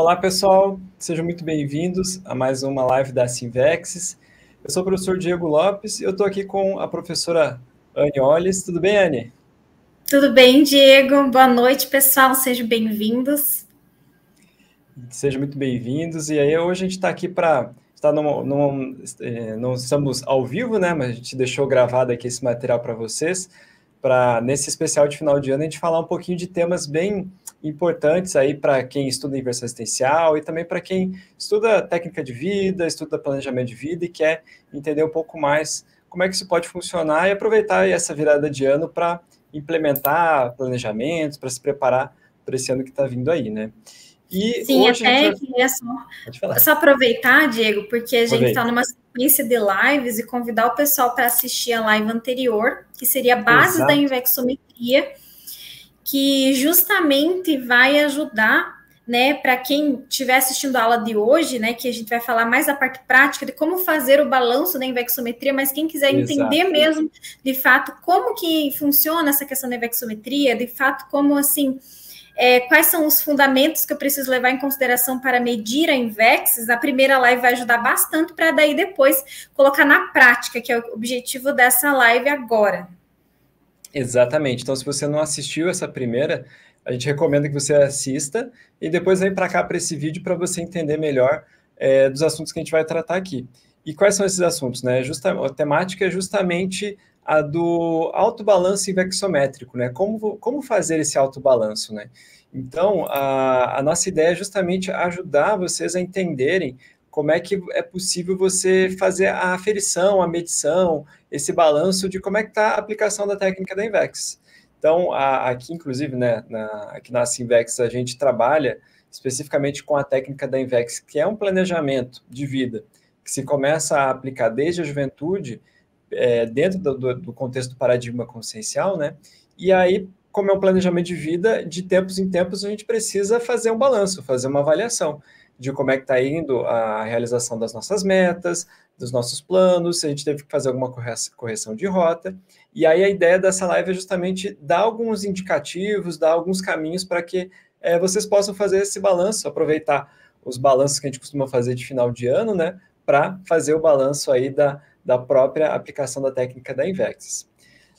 Olá, pessoal, sejam muito bem-vindos a mais uma live da Simvexis. Eu sou o professor Diego Lopes e eu estou aqui com a professora Anne Olles. Tudo bem, Anne? Tudo bem, Diego? Boa noite, pessoal. Sejam bem-vindos. Sejam muito bem-vindos. E aí, hoje a gente está aqui para... Não estamos ao vivo, né? Mas a gente deixou gravado aqui esse material para vocês, para, nesse especial de final de ano, a gente falar um pouquinho de temas bem importantes aí para quem estuda inversão existencial e também para quem estuda técnica de vida, estuda planejamento de vida e quer entender um pouco mais como é que isso pode funcionar e aproveitar essa virada de ano para implementar planejamentos, para se preparar para esse ano que está vindo aí, né? E Sim, hoje a gente até vai... queria Pode falar. só aproveitar, Diego, porque a gente está Aproveita. numa sequência de lives e convidar o pessoal para assistir a live anterior, que seria Bases da Exato. Invexometria, que justamente vai ajudar, né, para quem estiver assistindo a aula de hoje, né, que a gente vai falar mais da parte prática de como fazer o balanço da invexometria, mas quem quiser entender Exato. mesmo, de fato, como que funciona essa questão da invexometria, de fato, como, assim, quais são os fundamentos que eu preciso levar em consideração para medir a Invexis, a primeira live vai ajudar bastante para daí depois colocar na prática, que é o objetivo dessa live agora. Exatamente. Então, se você não assistiu essa primeira, a gente recomenda que você assista e depois vem para cá para esse vídeo para você entender melhor dos assuntos que a gente vai tratar aqui. E quais são esses assuntos, né? A temática é justamente a do autobalanço invexométrico, né? Como fazer esse autobalanço, né? Então, a nossa ideia é justamente ajudar vocês a entenderem como é que é possível você fazer a aferição, a medição, esse balanço de como é que está a aplicação da técnica da Invex. Então, aqui, inclusive, né, aqui na Simvex, a gente trabalha especificamente com a técnica da Invex, que é um planejamento de vida, que se começa a aplicar desde a juventude, dentro do contexto do paradigma consciencial, né? E aí, como é um planejamento de vida, de tempos em tempos a gente precisa fazer um balanço, fazer uma avaliação de como é que está indo a realização das nossas metas, dos nossos planos, se a gente teve que fazer alguma correção de rota. E aí a ideia dessa live é justamente dar alguns indicativos, dar alguns caminhos para que vocês possam fazer esse balanço, aproveitar os balanços que a gente costuma fazer de final de ano, né, para fazer o balanço aí da própria aplicação da técnica da Invexis.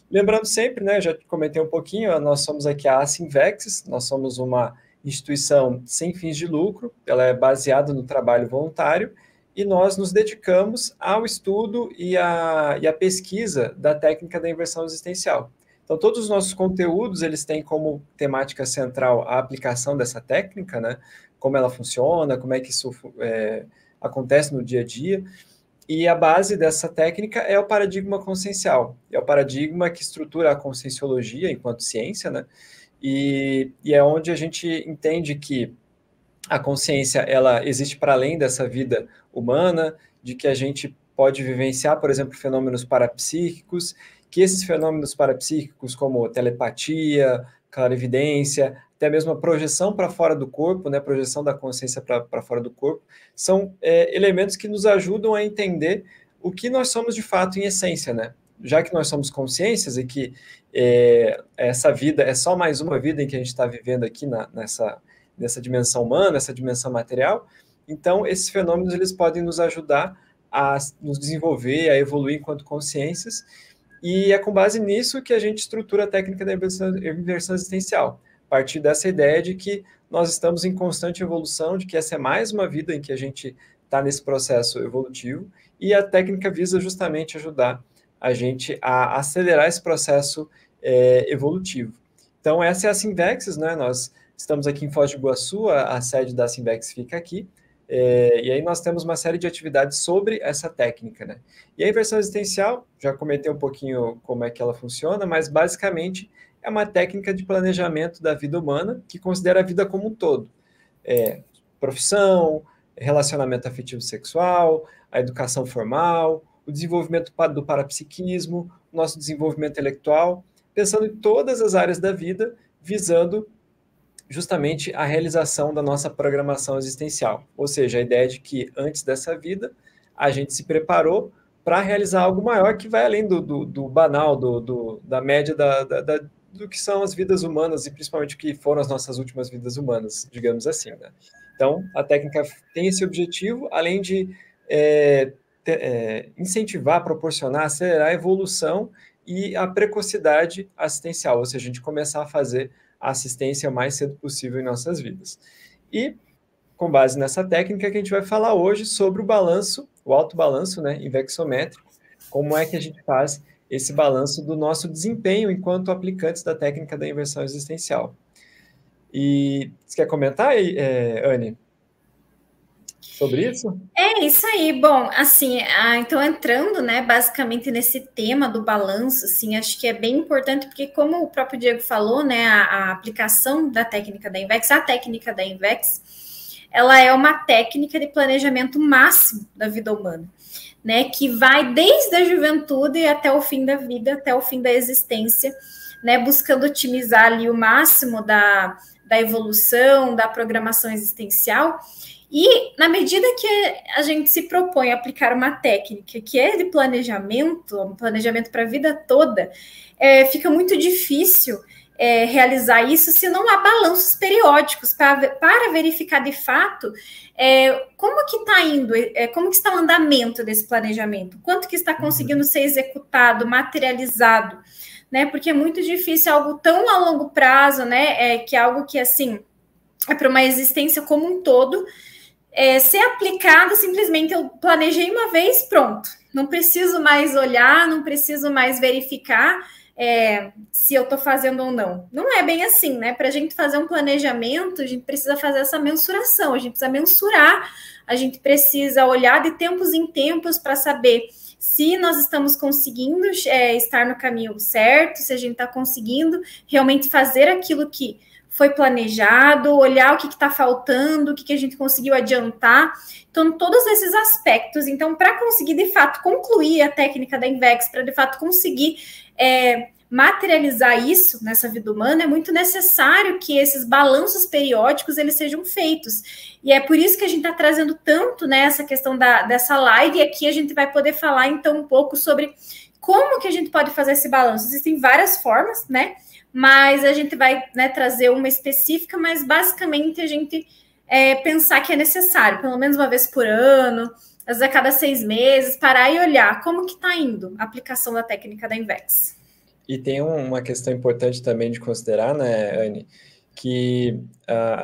Lembrando sempre, né, já comentei um pouquinho, nós somos aqui a Simvexis, nós somos uma instituição sem fins de lucro, ela é baseada no trabalho voluntário, e nós nos dedicamos ao estudo e à pesquisa da técnica da inversão existencial. Então, todos os nossos conteúdos, eles têm como temática central a aplicação dessa técnica, né? Como ela funciona, como é que isso acontece no dia a dia. E a base dessa técnica é o paradigma consciencial, é o paradigma que estrutura a conscienciologia enquanto ciência, né? E é onde a gente entende que a consciência ela existe para além dessa vida humana, de que a gente pode vivenciar, por exemplo, fenômenos parapsíquicos, que esses fenômenos parapsíquicos, como telepatia, clarividência, até mesmo a projeção para fora do corpo, né, projeção da consciência para fora do corpo, são elementos que nos ajudam a entender o que nós somos de fato em essência, né? Já que nós somos consciências e que essa vida é só mais uma vida em que a gente está vivendo aqui nessa dimensão humana, essa dimensão material, então esses fenômenos eles podem nos ajudar a nos desenvolver, a evoluir enquanto consciências, e é com base nisso que a gente estrutura a técnica da inversão existencial, a partir dessa ideia de que nós estamos em constante evolução, de que essa é mais uma vida em que a gente está nesse processo evolutivo, e a técnica visa justamente ajudar a gente a acelerar esse processo evolutivo. Então, essa é a Simvexis, né? Nós estamos aqui em Foz do Iguaçu, a sede da Simvex fica aqui, e aí nós temos uma série de atividades sobre essa técnica, né? E a inversão existencial, já comentei um pouquinho como é que ela funciona, mas basicamente é uma técnica de planejamento da vida humana que considera a vida como um todo. Profissão, relacionamento afetivo sexual, a educação formal, o desenvolvimento do parapsiquismo, o nosso desenvolvimento intelectual, pensando em todas as áreas da vida, visando justamente a realização da nossa programação existencial. Ou seja, a ideia de que antes dessa vida, a gente se preparou para realizar algo maior que vai além do banal, da média do que são as vidas humanas e principalmente o que foram as nossas últimas vidas humanas, digamos assim, né? Então, a técnica tem esse objetivo, além de incentivar, proporcionar, acelerar a evolução e a precocidade assistencial, ou seja, a gente começar a fazer a assistência o mais cedo possível em nossas vidas. E, com base nessa técnica, que a gente vai falar hoje sobre o balanço, o autobalanço, né, invexométrico, como é que a gente faz esse balanço do nosso desempenho enquanto aplicantes da técnica da inversão existencial. E você quer comentar, Anne, sobre isso? É isso aí. Bom, assim, então entrando, né, basicamente nesse tema do balanço, assim, acho que é bem importante, porque como o próprio Diego falou, né, a aplicação da técnica da Invex, a técnica da Invex, ela é uma técnica de planejamento máximo da vida humana, né, que vai desde a juventude até o fim da vida, até o fim da existência, né, buscando otimizar ali o máximo da evolução, da programação existencial. E na medida que a gente se propõe a aplicar uma técnica que é de planejamento, um planejamento para a vida toda, fica muito difícil realizar isso se não há balanços periódicos para verificar de fato como que está indo, como que está o andamento desse planejamento, quanto que está conseguindo ser executado, materializado, né? Porque é muito difícil algo tão a longo prazo, né? Que é algo que assim é para uma existência como um todo. Ser aplicado, simplesmente eu planejei uma vez, pronto. Não preciso mais olhar, não preciso mais verificar se eu estou fazendo ou não. Não é bem assim, né? Para a gente fazer um planejamento, a gente precisa fazer essa mensuração, a gente precisa mensurar, a gente precisa olhar de tempos em tempos para saber se nós estamos conseguindo estar no caminho certo, se a gente está conseguindo realmente fazer aquilo que foi planejado, olhar o que está faltando, o que a gente conseguiu adiantar. Então, todos esses aspectos. Então, para conseguir, de fato, concluir a técnica da Invex, para, de fato, conseguir materializar isso nessa vida humana, é muito necessário que esses balanços periódicos eles sejam feitos. E é por isso que a gente está trazendo tanto, né, essa questão dessa live, e aqui a gente vai poder falar, então, um pouco sobre como que a gente pode fazer esse balanço. Existem várias formas, né? Mas a gente vai, né, trazer uma específica, mas basicamente a gente pensar que é necessário, pelo menos uma vez por ano, às vezes a cada 6 meses, parar e olhar como que está indo a aplicação da técnica da Invex. E tem uma questão importante também de considerar, né, Anne, que,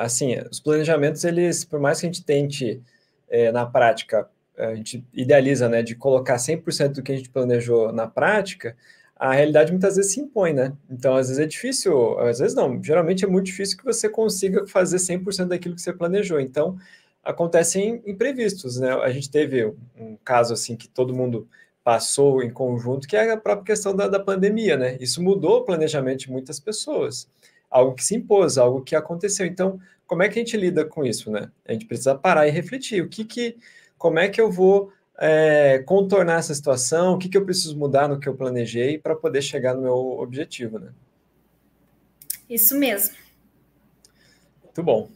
assim, os planejamentos, eles, por mais que a gente tente, na prática, a gente idealiza, né, de colocar 100% do que a gente planejou na prática, a realidade muitas vezes se impõe, né? Então, às vezes é difícil, às vezes não, geralmente é muito difícil que você consiga fazer 100% daquilo que você planejou. Então, acontecem imprevistos, né? A gente teve um caso, assim, que todo mundo passou em conjunto, que é a própria questão da pandemia, né? Isso mudou o planejamento de muitas pessoas, algo que se impôs, algo que aconteceu. Então, como é que a gente lida com isso, né? A gente precisa parar e refletir, como é que eu vou contornar essa situação, o que eu preciso mudar no que eu planejei para poder chegar no meu objetivo, né? Isso mesmo. Muito bom.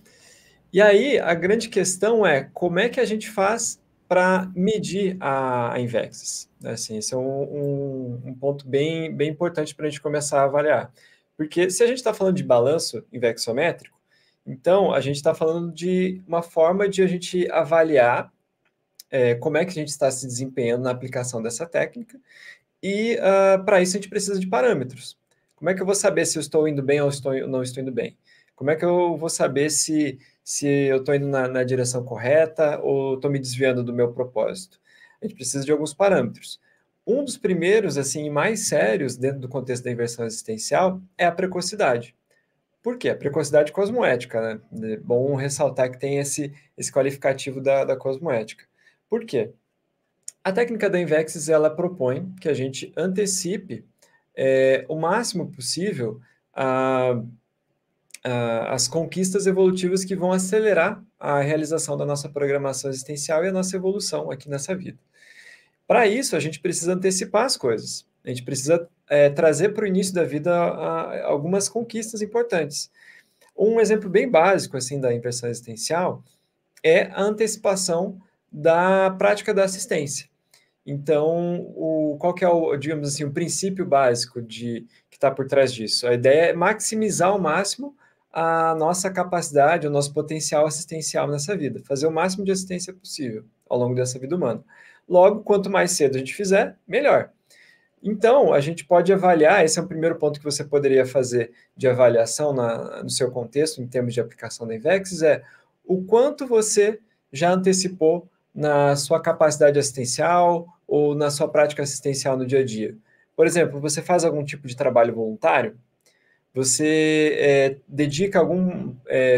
E aí, a grande questão é como é que a gente faz para medir a Invexis? Assim, esse é um ponto bem importante para a gente começar a avaliar. Porque se a gente está falando de balanço invexométrico, então a gente está falando de uma forma de a gente avaliar como é que a gente está se desempenhando na aplicação dessa técnica, e para isso a gente precisa de parâmetros. Como é que eu vou saber se eu estou indo bem ou não estou indo bem? Como é que eu vou saber se eu estou indo na direção correta ou estou me desviando do meu propósito? A gente precisa de alguns parâmetros. Um dos primeiros, assim, mais sérios dentro do contexto da inversão existencial é a precocidade. Por quê? A precocidade cosmoética, né? É bom ressaltar que tem esse qualificativo da cosmoética. Por quê? A técnica da Invexis, ela propõe que a gente antecipe o máximo possível as conquistas evolutivas que vão acelerar a realização da nossa programação existencial e a nossa evolução aqui nessa vida. Para isso, a gente precisa antecipar as coisas. A gente precisa trazer para o início da vida algumas conquistas importantes. Um exemplo bem básico assim da inversão existencial é a antecipação da prática da assistência. Então, qual que é digamos assim, o princípio básico que está por trás disso? A ideia é maximizar ao máximo a nossa capacidade, o nosso potencial assistencial nessa vida, fazer o máximo de assistência possível ao longo dessa vida humana. Logo, quanto mais cedo a gente fizer, melhor. Então, a gente pode avaliar, esse é o primeiro ponto que você poderia fazer de avaliação no seu contexto, em termos de aplicação da INVEX, é o quanto você já antecipou na sua capacidade assistencial ou na sua prática assistencial no dia a dia. Por exemplo, você faz algum tipo de trabalho voluntário? Você dedica algum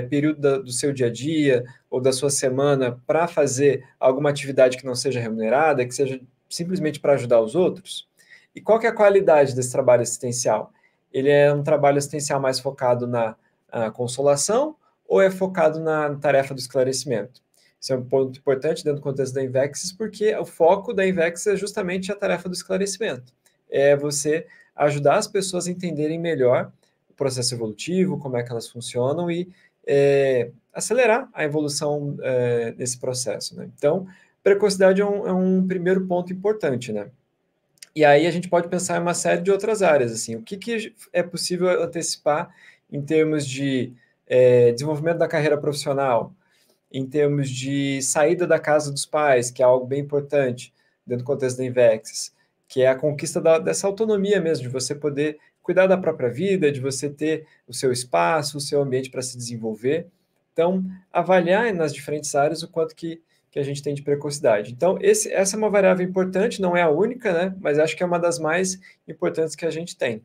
período do seu dia a dia ou da sua semana para fazer alguma atividade que não seja remunerada, que seja simplesmente para ajudar os outros? E qual que é a qualidade desse trabalho assistencial? Ele é um trabalho assistencial mais focado na consolação ou é focado na tarefa do esclarecimento? Isso é um ponto importante dentro do contexto da INVEX, porque o foco da INVEX é justamente a tarefa do esclarecimento. É você ajudar as pessoas a entenderem melhor o processo evolutivo, como é que elas funcionam e acelerar a evolução nesse processo, né? Então, precocidade é um primeiro ponto importante, né? E aí a gente pode pensar em uma série de outras áreas, assim, o que é possível antecipar em termos de desenvolvimento da carreira profissional, em termos de saída da casa dos pais, que é algo bem importante dentro do contexto da INVEX, que é a conquista dessa autonomia mesmo, de você poder cuidar da própria vida, de você ter o seu espaço, o seu ambiente para se desenvolver. Então, avaliar nas diferentes áreas o quanto que a gente tem de precocidade. Então, essa é uma variável importante, não é a única, né? Mas acho que é uma das mais importantes que a gente tem.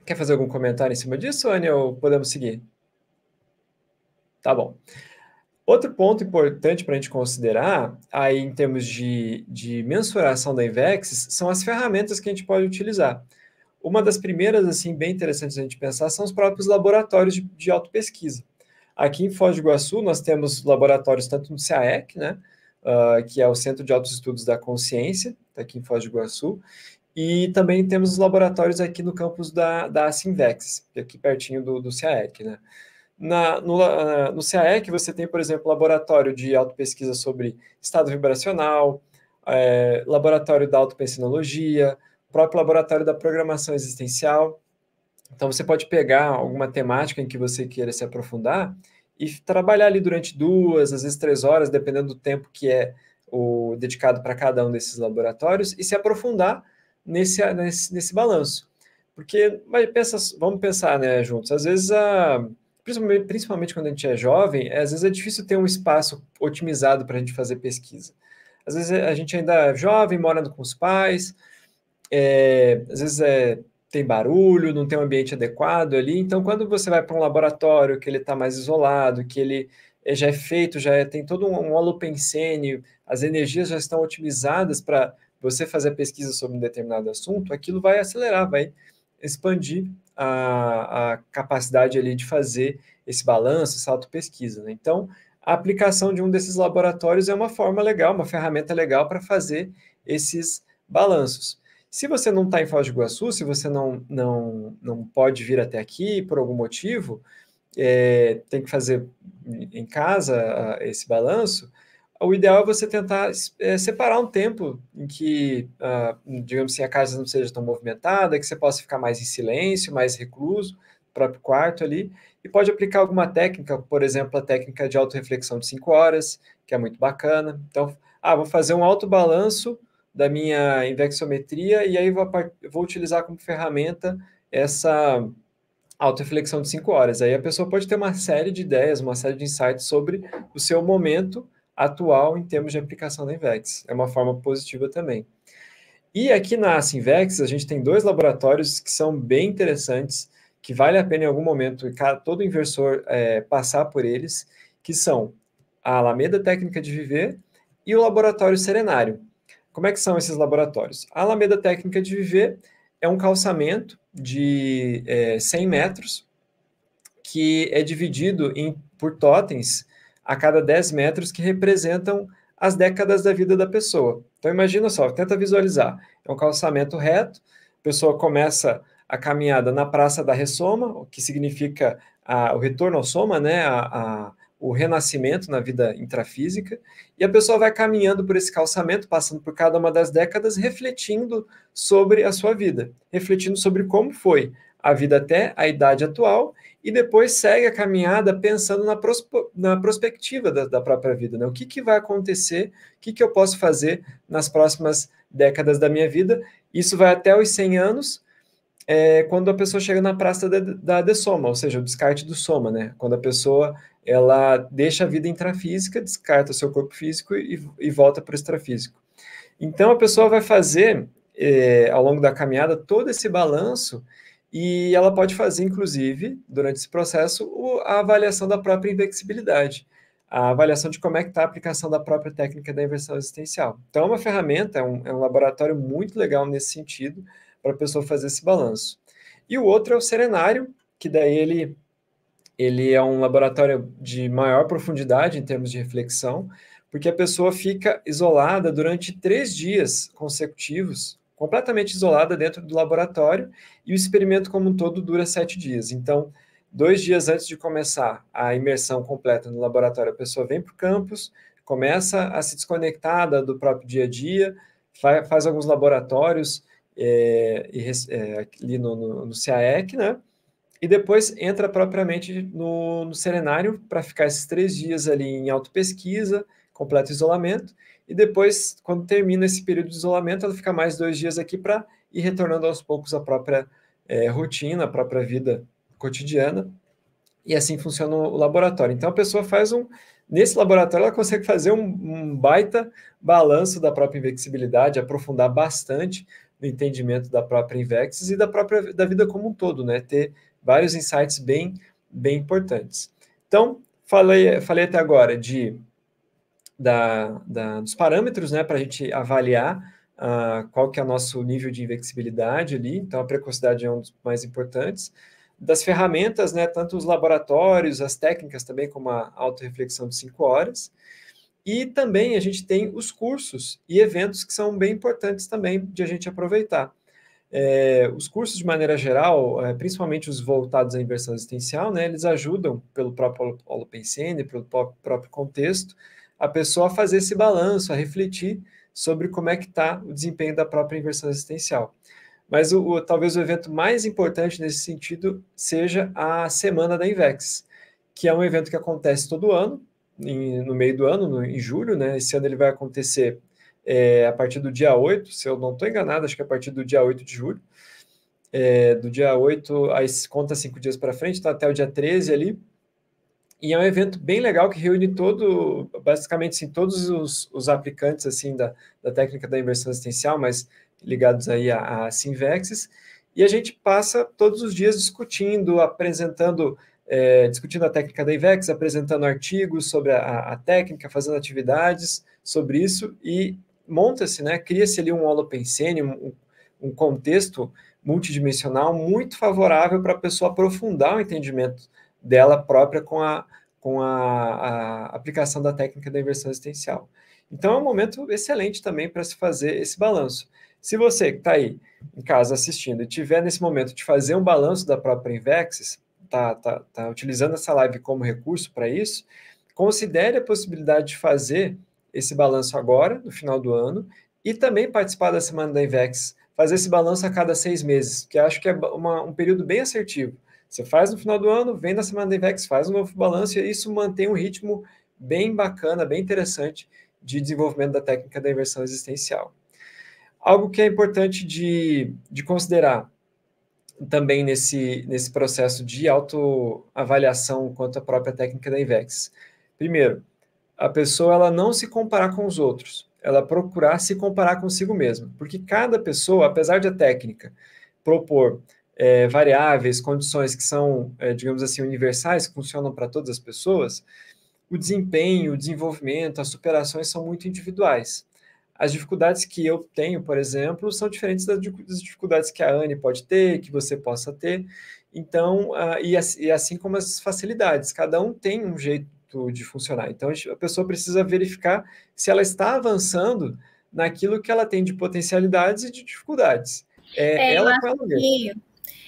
Quer fazer algum comentário em cima disso, Ania, ou podemos seguir? Tá bom. Outro ponto importante para a gente considerar, aí em termos de mensuração da INVEX, são as ferramentas que a gente pode utilizar. Uma das primeiras, assim, bem interessantes a gente pensar, são os próprios laboratórios de autopesquisa. Aqui em Foz do Iguaçu, nós temos laboratórios tanto no CAEC, né, que é o Centro de Altos Estudos da Consciência, aqui em Foz do Iguaçu, e também temos os laboratórios aqui no campus da Sinvex, aqui pertinho do CAEC, né. No CAEC, você tem, por exemplo, laboratório de autopesquisa sobre estado vibracional, laboratório da autopensinologia, próprio laboratório da programação existencial. Então, você pode pegar alguma temática em que você queira se aprofundar e trabalhar ali durante 2, às vezes 3 horas, dependendo do tempo que é o dedicado para cada um desses laboratórios, e se aprofundar nesse balanço. Porque, vamos pensar, né, juntos, às vezes principalmente quando a gente é jovem, às vezes é difícil ter um espaço otimizado para a gente fazer pesquisa. Às vezes a gente ainda é jovem, morando com os pais, às vezes tem barulho, não tem um ambiente adequado ali. Então, quando você vai para um laboratório que ele está mais isolado, que ele já é feito, tem todo um holopensene, as energias já estão otimizadas para você fazer a pesquisa sobre um determinado assunto, aquilo vai acelerar, vai expandir a capacidade ali de fazer esse balanço, essa autopesquisa, né? Então, a aplicação de um desses laboratórios é uma forma legal, uma ferramenta legal para fazer esses balanços. Se você não está em Foz do Iguaçu, se você não pode vir até aqui por algum motivo, tem que fazer em casa esse balanço, o ideal é você tentar separar um tempo em que, digamos assim, a casa não seja tão movimentada, que você possa ficar mais em silêncio, mais recluso, no próprio quarto ali, e pode aplicar alguma técnica, por exemplo, a técnica de autorreflexão de 5 horas, que é muito bacana. Então, vou fazer um autobalanço da minha inversometria e aí vou utilizar como ferramenta essa autorreflexão de 5 horas. Aí a pessoa pode ter uma série de ideias, uma série de insights sobre o seu momento atual em termos de aplicação da INVEX. É uma forma positiva também. E aqui na Sinvex, a gente tem 2 laboratórios que são bem interessantes, que vale a pena em algum momento todo inversor passar por eles, que são a Alameda Técnica de Viver e o Laboratório Serenário. Como é que são esses laboratórios? A Alameda Técnica de Viver é um calçamento de 100 metros, que é dividido por totens a cada 10 metros, que representam as décadas da vida da pessoa. Então, imagina só, tenta visualizar. É um calçamento reto, a pessoa começa a caminhada na Praça da Ressoma, o que significa o retorno ao soma, né, o renascimento na vida intrafísica, e a pessoa vai caminhando por esse calçamento, passando por cada uma das décadas, refletindo sobre a sua vida, refletindo sobre como foi a vida até a idade atual e depois segue a caminhada pensando na perspectiva da própria vida, né? O que vai acontecer, o que eu posso fazer nas próximas décadas da minha vida. Isso vai até os 100 anos, quando a pessoa chega na praça da dessoma, ou seja, o descarte do soma, né? Quando a pessoa ela deixa a vida intrafísica, descarta o seu corpo físico e volta para o extrafísico. Então, a pessoa vai fazer, ao longo da caminhada, todo esse balanço e ela pode fazer, inclusive, durante esse processo, a avaliação da própria invexibilidade, a avaliação de como é que está a aplicação da própria técnica da inversão existencial. Então, é uma ferramenta, é um laboratório muito legal nesse sentido, para a pessoa fazer esse balanço. E o outro é o serenário, que daí ele é um laboratório de maior profundidade em termos de reflexão, porque a pessoa fica isolada durante 3 dias consecutivos, completamente isolada dentro do laboratório, e o experimento como um todo dura 7 dias. Então, 2 dias antes de começar a imersão completa no laboratório, a pessoa vem para o campus, começa a se desconectar do próprio dia a dia, faz alguns laboratórios ali no CAEC, né? E depois entra propriamente no serenário para ficar esses 3 dias ali em autopesquisa, completo isolamento, e depois, quando termina esse período de isolamento, ela fica mais 2 dias aqui para ir retornando aos poucos à própria rotina, à própria vida cotidiana, e assim funciona o laboratório. Então, a pessoa nesse laboratório, ela consegue fazer um baita balanço da própria invexibilidade, aprofundar bastante no entendimento da própria Invexis e da vida como um todo, né? Ter vários insights bem importantes. Então, falei até agora dos parâmetros, né, para a gente avaliar qual que é o nosso nível de invexibilidade ali. Então, a precocidade é um dos mais importantes. Das ferramentas, né, tanto os laboratórios, as técnicas também, como a autorreflexão de 5 horas. E também a gente tem os cursos e eventos que são bem importantes também de a gente aproveitar. Os cursos, de maneira geral, principalmente os voltados à inversão existencial, né, eles ajudam, pelo próprio Holopensene, pelo próprio contexto, a pessoa a fazer esse balanço, a refletir sobre como é que está o desempenho da própria inversão existencial. Mas talvez o evento mais importante nesse sentido seja a Semana da Invex, que é um evento que acontece todo ano, no meio do ano, em julho, né? Esse ano ele vai acontecer a partir do dia 8, se eu não estou enganado, acho que é a partir do dia 8 de julho. Do dia 8, aí conta 5 dias para frente, então até o dia 13 ali. E é um evento bem legal que reúne basicamente assim, todos os aplicantes assim, da técnica da inversão existencial, mas ligados aí a Sinvexis, e a gente passa todos os dias discutindo, discutindo a técnica da Invex, apresentando artigos sobre a técnica, fazendo atividades sobre isso, e monta-se, né, cria-se ali um holopensene, um contexto multidimensional muito favorável para a pessoa aprofundar o entendimento dela própria com a aplicação da técnica da inversão existencial. Então, é um momento excelente também para se fazer esse balanço. Se você que está aí em casa assistindo e tiver nesse momento de fazer um balanço da própria Invexis, tá utilizando essa live como recurso para isso, considere a possibilidade de fazer esse balanço agora, no final do ano, e também participar da Semana da Invexis, fazer esse balanço a cada 6 meses, que acho que é um período bem assertivo. Você faz no final do ano, vem na Semana da Invex, faz um novo balanço, e isso mantém um ritmo bem bacana, bem interessante de desenvolvimento da técnica da inversão existencial. Algo que é importante de considerar também nesse processo de autoavaliação quanto à própria técnica da Invex. Primeiro, a pessoa ela não se comparar com os outros, ela procurar se comparar consigo mesma, porque cada pessoa, apesar de a técnica propor variáveis, condições que são, digamos assim, universais, que funcionam para todas as pessoas, o desempenho, o desenvolvimento, as superações são muito individuais. As dificuldades que eu tenho, por exemplo, são diferentes das dificuldades que a Anne pode ter, que você possa ter. Então, e assim como as facilidades, cada um tem um jeito de funcionar. Então, a pessoa precisa verificar se ela está avançando naquilo que ela tem de potencialidades e de dificuldades. Ela com ela mesma.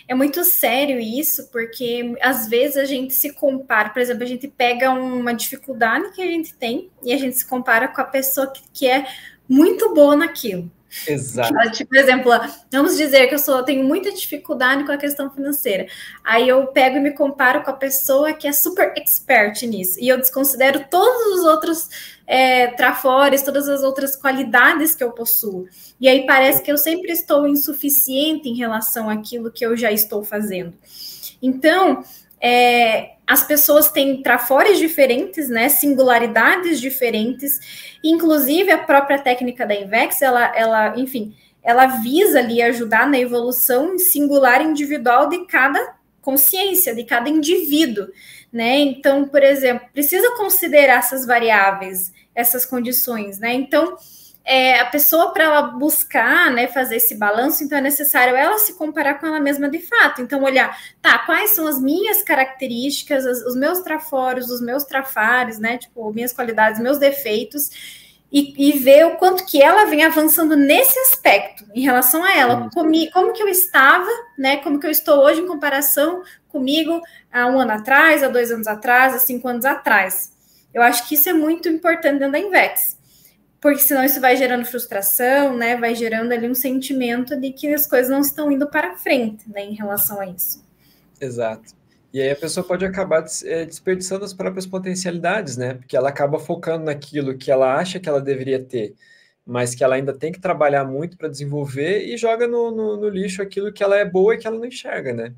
É muito sério isso, porque às vezes a gente se compara, por exemplo, a gente pega uma dificuldade que a gente tem e a gente se compara com a pessoa que é muito boa naquilo. Exato. Tipo, por exemplo, vamos dizer que tenho muita dificuldade com a questão financeira. Aí eu pego e me comparo com a pessoa que é super expert nisso. E eu desconsidero todos os outros trafores, todas as outras qualidades que eu possuo. E aí parece que eu sempre estou insuficiente em relação àquilo que eu já estou fazendo. Então, as pessoas têm trafores diferentes, né, singularidades diferentes, inclusive a própria técnica da Invex, enfim, ela visa ali ajudar na evolução singular individual de cada consciência, de cada indivíduo, né? Então, por exemplo, precisa considerar essas variáveis, essas condições, né? Então, a pessoa, para ela buscar, né, fazer esse balanço, então é necessário ela se comparar com ela mesma de fato. Então, olhar, tá, quais são as minhas características, os meus trafores, os meus trafares, né, tipo, minhas qualidades, meus defeitos, e ver o quanto que ela vem avançando nesse aspecto, em relação a ela, como que eu estava, né, como que eu estou hoje em comparação comigo há 1 ano atrás, há 2 anos atrás, há 5 anos atrás. Eu acho que isso é muito importante dentro da Invex, porque senão isso vai gerando frustração, né? Vai gerando ali um sentimento de que as coisas não estão indo para frente, né? Em relação a isso. Exato. E aí a pessoa pode acabar desperdiçando as próprias potencialidades, né? Porque ela acaba focando naquilo que ela acha que ela deveria ter, mas que ela ainda tem que trabalhar muito para desenvolver e joga no lixo aquilo que ela é boa e que ela não enxerga, né?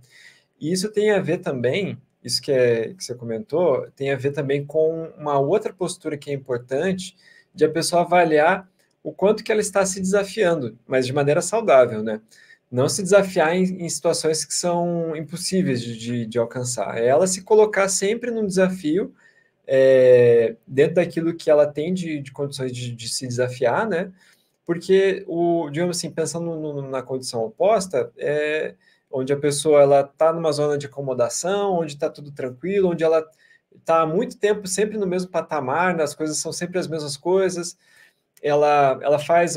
E isso tem a ver também, isso que você comentou, tem a ver também com uma outra postura que é importante, de a pessoa avaliar o quanto que ela está se desafiando, mas de maneira saudável, né? Não se desafiar em situações que são impossíveis de alcançar. É ela se colocar sempre num desafio, dentro daquilo que ela tem de condições de se desafiar, né? Porque, digamos assim, pensando na condição oposta, onde a pessoa ela está numa zona de acomodação, onde está tudo tranquilo, onde ela está há muito tempo sempre no mesmo patamar, né? As coisas são sempre as mesmas coisas, ela faz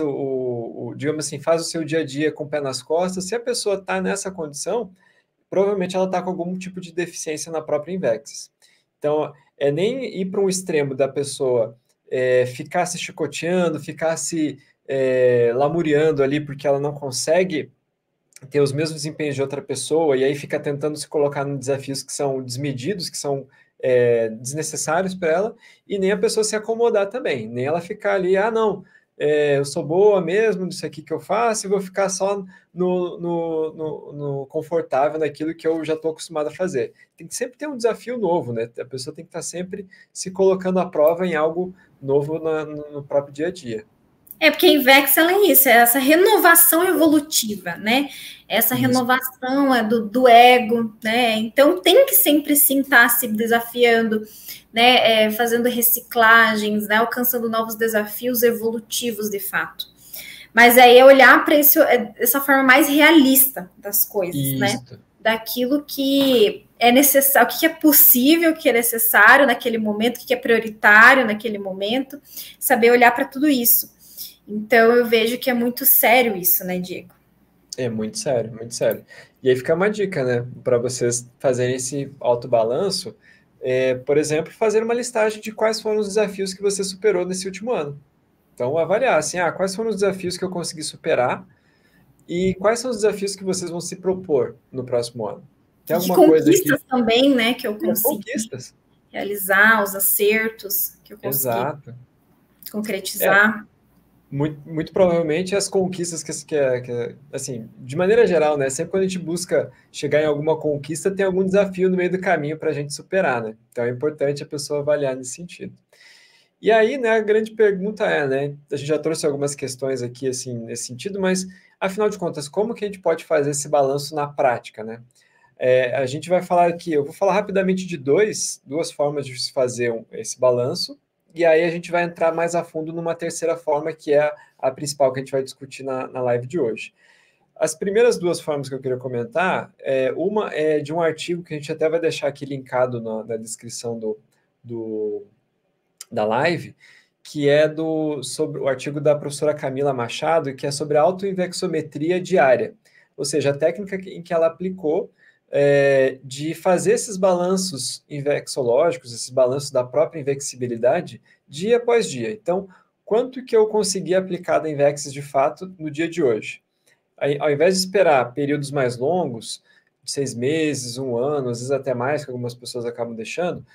digamos assim, faz o seu dia a dia com o pé nas costas. Se a pessoa está nessa condição, provavelmente ela está com algum tipo de deficiência na própria Invex. Então, nem ir para um extremo da pessoa ficar se chicoteando, ficar se lamuriando ali porque ela não consegue ter os mesmos desempenhos de outra pessoa, e aí fica tentando se colocar em desafios que são desmedidos, que são desnecessários para ela, e nem a pessoa se acomodar também, nem ela ficar ali, não, eu sou boa mesmo nisso aqui que eu faço, e vou ficar só no confortável, naquilo que eu já estou acostumado a fazer. Tem que sempre ter um desafio novo, né? A pessoa tem que estar sempre se colocando à prova em algo novo no próprio dia a dia. Porque a Invex ela é isso, é essa renovação evolutiva, né? Essa renovação do ego, né? Então tem que sempre sim estar se desafiando, né? Fazendo reciclagens, né? Alcançando novos desafios evolutivos de fato. Mas aí é olhar para essa forma mais realista das coisas, né? Daquilo que é necessário, o que é possível, o que é necessário naquele momento, o que é prioritário naquele momento, saber olhar para tudo isso. Então, eu vejo que é muito sério isso, né, Diego? É muito sério, muito sério. E aí fica uma dica, né, para vocês fazerem esse autobalanço, por exemplo, fazer uma listagem de quais foram os desafios que você superou nesse último ano. Então, avaliar, assim, quais foram os desafios que eu consegui superar e quais são os desafios que vocês vão se propor no próximo ano. Tem alguma coisa aqui? Conquistas também, né, que eu consegui realizar, os acertos que eu consegui concretizar. Muito provavelmente as conquistas que assim, de maneira geral, né? Sempre quando a gente busca chegar em alguma conquista, tem algum desafio no meio do caminho para a gente superar, né? Então é importante a pessoa avaliar nesse sentido. E aí, né, a grande pergunta né? A gente já trouxe algumas questões aqui, assim, nesse sentido, mas afinal de contas, como que a gente pode fazer esse balanço na prática, né? A gente vai falar aqui, eu vou falar rapidamente de duas formas de se fazer esse balanço. E aí a gente vai entrar mais a fundo numa terceira forma, que é a principal que a gente vai discutir na live de hoje. As primeiras duas formas que eu queria comentar, uma é de um artigo que a gente até vai deixar aqui linkado na descrição da live, que é sobre o artigo da professora Camila Machado, que é sobre a autoinvexometria diária, ou seja, a técnica em que ela aplicou de fazer esses balanços invexológicos, esses balanços da própria invexibilidade, dia após dia. Então, quanto que eu consegui aplicar da Invex de fato no dia de hoje. Aí, ao invés de esperar períodos mais longos, de 6 meses, 1 ano, às vezes até mais, que algumas pessoas acabam deixando,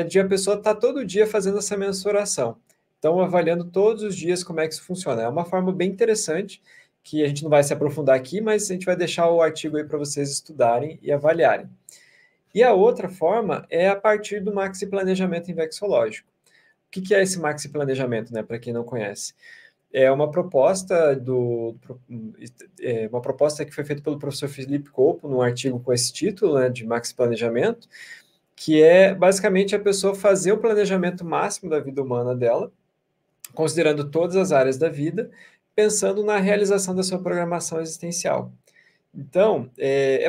de a pessoa estar todo dia fazendo essa mensuração. Então, avaliando todos os dias como é que isso funciona. É uma forma bem interessante, que a gente não vai se aprofundar aqui, mas a gente vai deixar o artigo aí para vocês estudarem e avaliarem. E a outra forma é a partir do Maxi Planejamento Invexológico. O que é esse Maxi Planejamento, né, para quem não conhece? É uma proposta que foi feita pelo professor Felipe Copo, num artigo com esse título, né, de Maxi Planejamento, que é basicamente a pessoa fazer o planejamento máximo da vida humana dela, considerando todas as áreas da vida, pensando na realização da sua programação existencial. Então,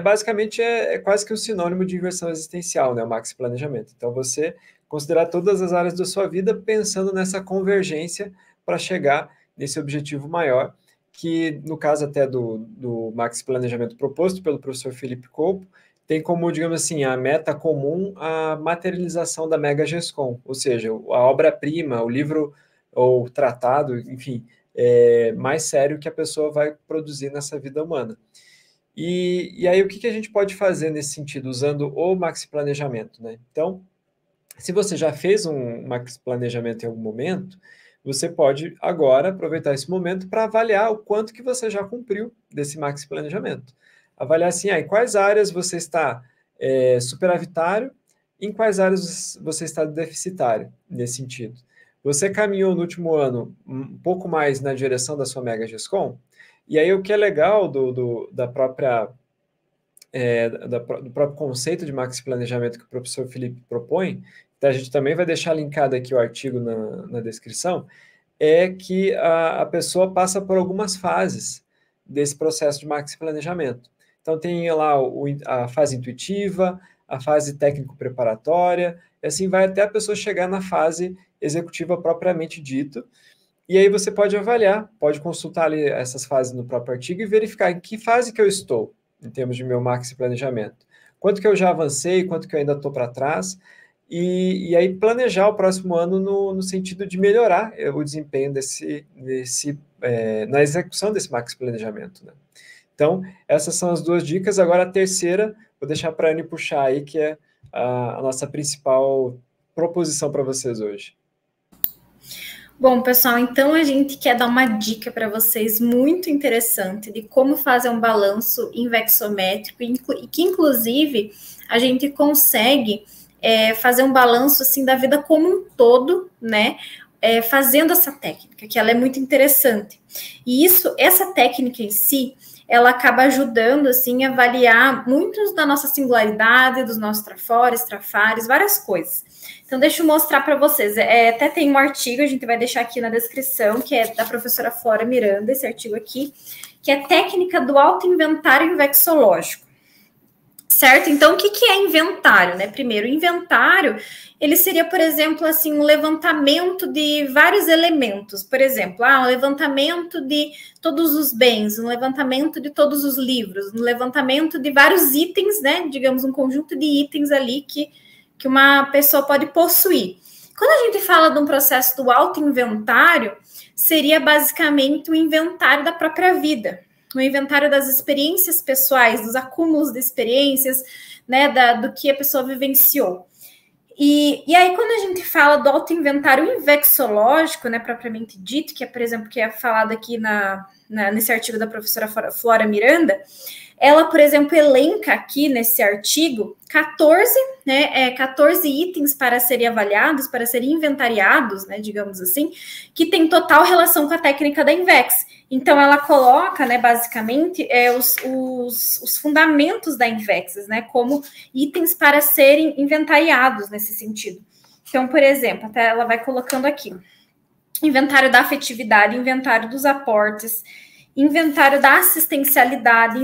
basicamente quase que um sinônimo de inversão existencial, né, o Maxi Planejamento. Então, você considerar todas as áreas da sua vida pensando nessa convergência para chegar nesse objetivo maior, que no caso até do Maxi Planejamento proposto pelo professor Felipe Copo, tem como, digamos assim, a meta comum a materialização da Mega GESCOM, ou seja, a obra-prima, o livro ou tratado, enfim, mais sério que a pessoa vai produzir nessa vida humana. E aí, o que a gente pode fazer nesse sentido, usando o Maxi Planejamento, né? Então, se você já fez um Maxi Planejamento em algum momento, você pode agora aproveitar esse momento para avaliar o quanto que você já cumpriu desse Maxi Planejamento. Avaliar assim, em quais áreas você está superavitário, em quais áreas você está deficitário, nesse sentido. Você caminhou no último ano um pouco mais na direção da sua Mega GESCOM? E aí o que é legal do próprio conceito de Maxi Planejamento que o professor Felipe propõe, então a gente também vai deixar linkado aqui o artigo na descrição, é que a pessoa passa por algumas fases desse processo de Maxi Planejamento. Então tem lá a fase intuitiva, a fase técnico-preparatória, e assim vai até a pessoa chegar na fase executiva propriamente dita. E aí você pode avaliar, pode consultar ali essas fases no próprio artigo e verificar em que fase que eu estou, em termos de meu Maxi Planejamento. Quanto que eu já avancei, quanto que eu ainda estou para trás, e aí planejar o próximo ano no sentido de melhorar o desempenho na execução desse Maxi Planejamento, né? Então, essas são as 2 dicas. Agora, a terceira, vou deixar para a Anne puxar aí, que é a nossa principal proposição para vocês hoje. Bom, pessoal, então a gente quer dar uma dica para vocês muito interessante de como fazer um balanço invexométrico e que, inclusive, a gente consegue fazer um balanço assim da vida como um todo, né? Fazendo essa técnica, que ela é muito interessante. E essa técnica em si, ela acaba ajudando, assim, a avaliar muitos da nossa singularidade, dos nossos trafores, trafares, várias coisas. Então, deixa eu mostrar para vocês. Até tem um artigo, a gente vai deixar aqui na descrição, que é da professora Flora Miranda, esse artigo aqui, que é técnica do autoinventário invexológico. Certo? Então, o que é inventário, né? Primeiro, inventário, ele seria, por exemplo, assim, um levantamento de vários elementos. Por exemplo, um levantamento de todos os bens, um levantamento de todos os livros, um levantamento de vários itens, né? Digamos, um conjunto de itens ali que uma pessoa pode possuir. Quando a gente fala de um processo do autoinventário, seria basicamente o inventário da própria vida, o inventário das experiências pessoais, dos acúmulos de experiências, né, do que a pessoa vivenciou. E aí, quando a gente fala do autoinventário invexológico, né, propriamente dito, que é, por exemplo, que é falado aqui nesse artigo da professora Flora Miranda, ela, por exemplo, elenca aqui nesse artigo 14 itens para serem avaliados, para serem inventariados, né, digamos assim, que tem total relação com a técnica da Invex. Então, ela coloca, né, basicamente, os fundamentos da Invex, né, como itens para serem inventariados nesse sentido. Então, por exemplo, até ela vai colocando aqui, inventário da afetividade, inventário dos aportes, inventário da assistencialidade,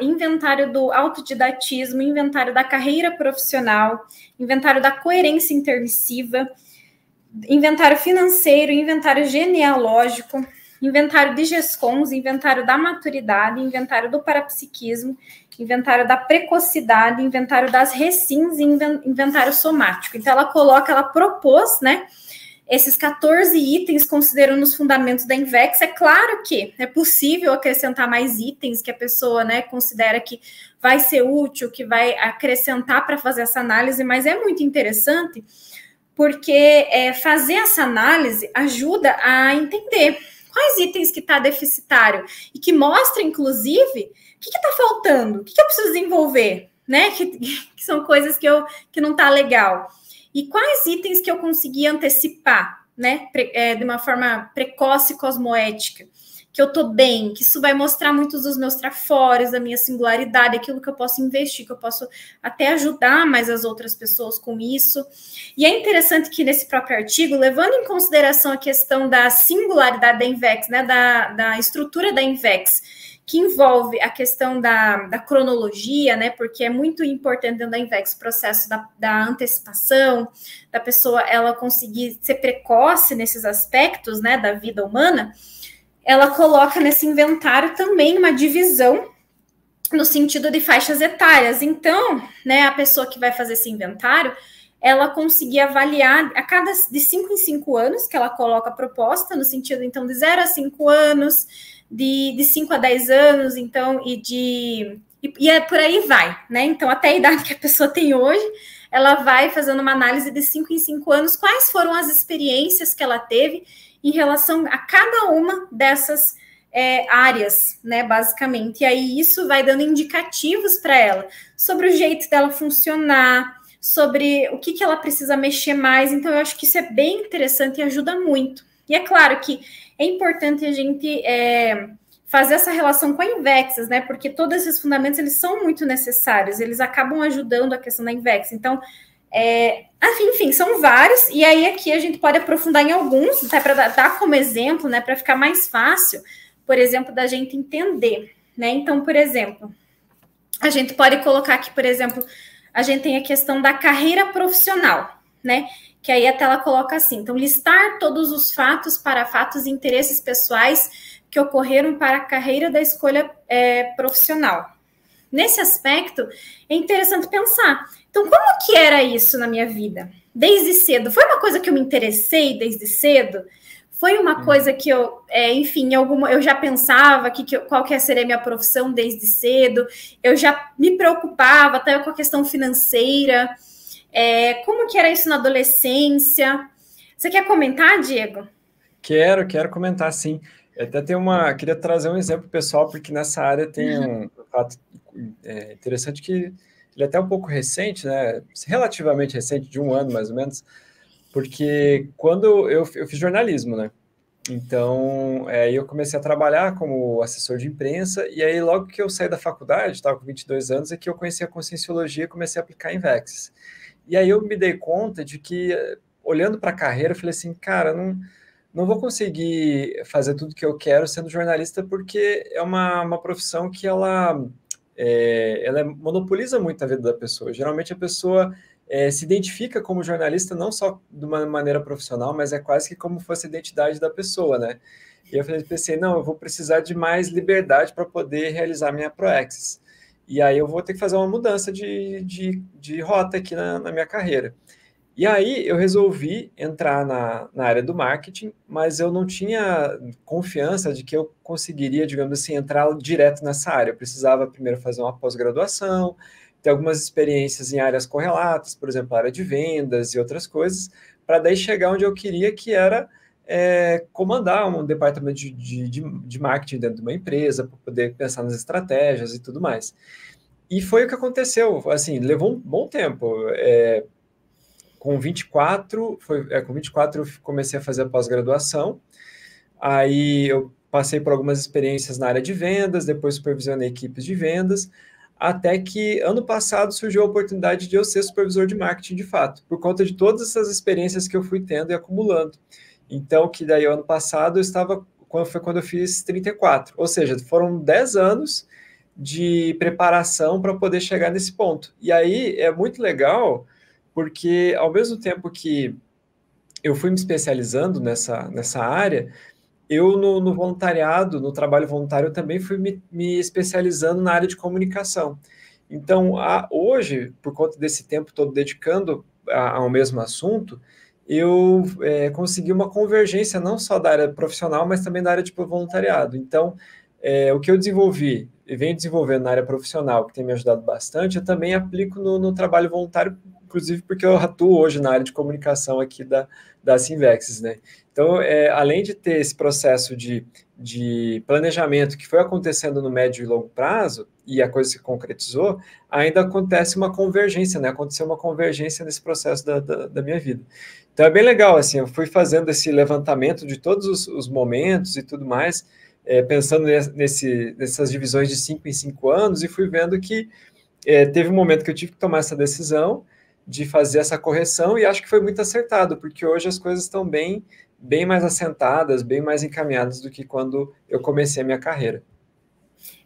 inventário do autodidatismo, inventário da carreira profissional, inventário da coerência intermissiva, inventário financeiro, inventário genealógico, inventário de GESCONs, inventário da maturidade, inventário do parapsiquismo, inventário da precocidade, inventário das recins e inventário somático. Então, ela propôs, né, esses 14 itens consideram nos fundamentos da Invex. É claro que é possível acrescentar mais itens que a pessoa, né, considera que vai ser útil, que vai acrescentar para fazer essa análise, mas é muito interessante porque fazer essa análise ajuda a entender quais itens que está deficitário e que mostra, inclusive, o que está faltando, o que eu preciso desenvolver, né? Que são coisas que não está legal. E quais itens que eu consegui antecipar, né? De uma forma precoce e cosmoética, que eu estou bem, que isso vai mostrar muitos dos meus trafores, da minha singularidade, aquilo que eu posso investir, que eu posso até ajudar mais as outras pessoas com isso. E é interessante que nesse próprio artigo, levando em consideração a questão da singularidade da Invex, né, da estrutura da Invex, que envolve a questão da cronologia, né, porque é muito importante dentro da Invex o processo da antecipação, da pessoa ela conseguir ser precoce nesses aspectos, né, da vida humana. Ela coloca nesse inventário também uma divisão no sentido de faixas etárias. Então, né, a pessoa que vai fazer esse inventário, ela conseguir avaliar a cada de 5 em 5 anos, que ela coloca a proposta, no sentido, então, de 0 a 5 anos, de 5 a 10 anos, então, e por aí vai, né? Então, até a idade que a pessoa tem hoje, ela vai fazendo uma análise de 5 em 5 anos, quais foram as experiências que ela teve em relação a cada uma dessas áreas, né, basicamente. E aí isso vai dando indicativos para ela sobre o jeito dela funcionar, sobre o que ela precisa mexer mais. Então, eu acho que isso é bem interessante e ajuda muito. E é claro que é importante a gente fazer essa relação com a Invex, né, porque todos esses fundamentos, eles são muito necessários, eles acabam ajudando a questão da Invex. Então, enfim, são vários, e aí aqui a gente pode aprofundar em alguns, até para dar como exemplo, né, para ficar mais fácil, por exemplo, da gente entender, né? Então, por exemplo, a gente pode colocar aqui, por exemplo, a gente tem a questão da carreira profissional, né? Que aí a tela coloca assim, então, listar todos os fatos para fatos e interesses pessoais que ocorreram para a carreira da escolha profissional. Nesse aspecto, é interessante pensar, então, como que era isso na minha vida? Desde cedo, foi uma coisa que eu me interessei desde cedo? Foi uma coisa que eu, enfim, eu já pensava qual que seria a minha profissão desde cedo, eu já me preocupava até com a questão financeira, como que era isso na adolescência? Você quer comentar, Diego? Quero comentar, sim. Até queria trazer um exemplo pessoal, porque nessa área tem um fato interessante que ele é até um pouco recente, né? Relativamente recente, de 1 ano mais ou menos, porque quando eu fiz jornalismo, né? Então, aí eu comecei a trabalhar como assessor de imprensa, e aí logo que eu saí da faculdade, estava com 22 anos, é que eu conheci a Conscienciologia e comecei a aplicar Invex. E aí eu me dei conta de que, olhando para a carreira, eu falei assim, cara, não vou conseguir fazer tudo que eu quero sendo jornalista, porque é uma profissão que ela monopoliza muito a vida da pessoa. Geralmente a pessoa se identifica como jornalista não só de uma maneira profissional, mas é quase que como fosse a identidade da pessoa, né? E eu pensei, não, eu vou precisar de mais liberdade para poder realizar minha Proexis. E aí eu vou ter que fazer uma mudança de rota aqui na minha carreira. E aí eu resolvi entrar na área do marketing, mas eu não tinha confiança de que eu conseguiria, digamos assim, entrar direto nessa área. Eu precisava primeiro fazer uma pós-graduação, ter algumas experiências em áreas correlatas, por exemplo, a área de vendas e outras coisas, para daí chegar onde eu queria, que era comandar um departamento de marketing dentro de uma empresa, para poder pensar nas estratégias e tudo mais. E foi o que aconteceu, assim, levou um bom tempo. Com 24 eu comecei a fazer a pós-graduação, aí eu passei por algumas experiências na área de vendas, depois supervisionei equipes de vendas, até que ano passado surgiu a oportunidade de eu ser supervisor de marketing de fato, por conta de todas essas experiências que eu fui tendo e acumulando. Então, que daí ano passado foi quando eu fiz 34, ou seja, foram 10 anos de preparação para poder chegar nesse ponto. E aí é muito legal, porque ao mesmo tempo que eu fui me especializando nessa área, eu no voluntariado, no trabalho voluntário, eu também fui me especializando na área de comunicação. Então, hoje, por conta desse tempo todo dedicando ao mesmo assunto, eu consegui uma convergência não só da área profissional, mas também da área de voluntariado. Então, o que eu desenvolvi e venho desenvolvendo na área profissional, que tem me ajudado bastante, eu também aplico no trabalho voluntário, inclusive porque eu atuo hoje na área de comunicação aqui da Synvexis, né? Então, além de ter esse processo de planejamento que foi acontecendo no médio e longo prazo, e a coisa se concretizou, ainda acontece uma convergência, né? Aconteceu uma convergência nesse processo da minha vida. Então, é bem legal, assim, eu fui fazendo esse levantamento de todos os momentos e tudo mais, pensando nessas divisões de 5 em 5 anos, e fui vendo que teve um momento que eu tive que tomar essa decisão de fazer essa correção, e acho que foi muito acertado, porque hoje as coisas estão bem mais assentadas, bem mais encaminhadas do que quando eu comecei a minha carreira.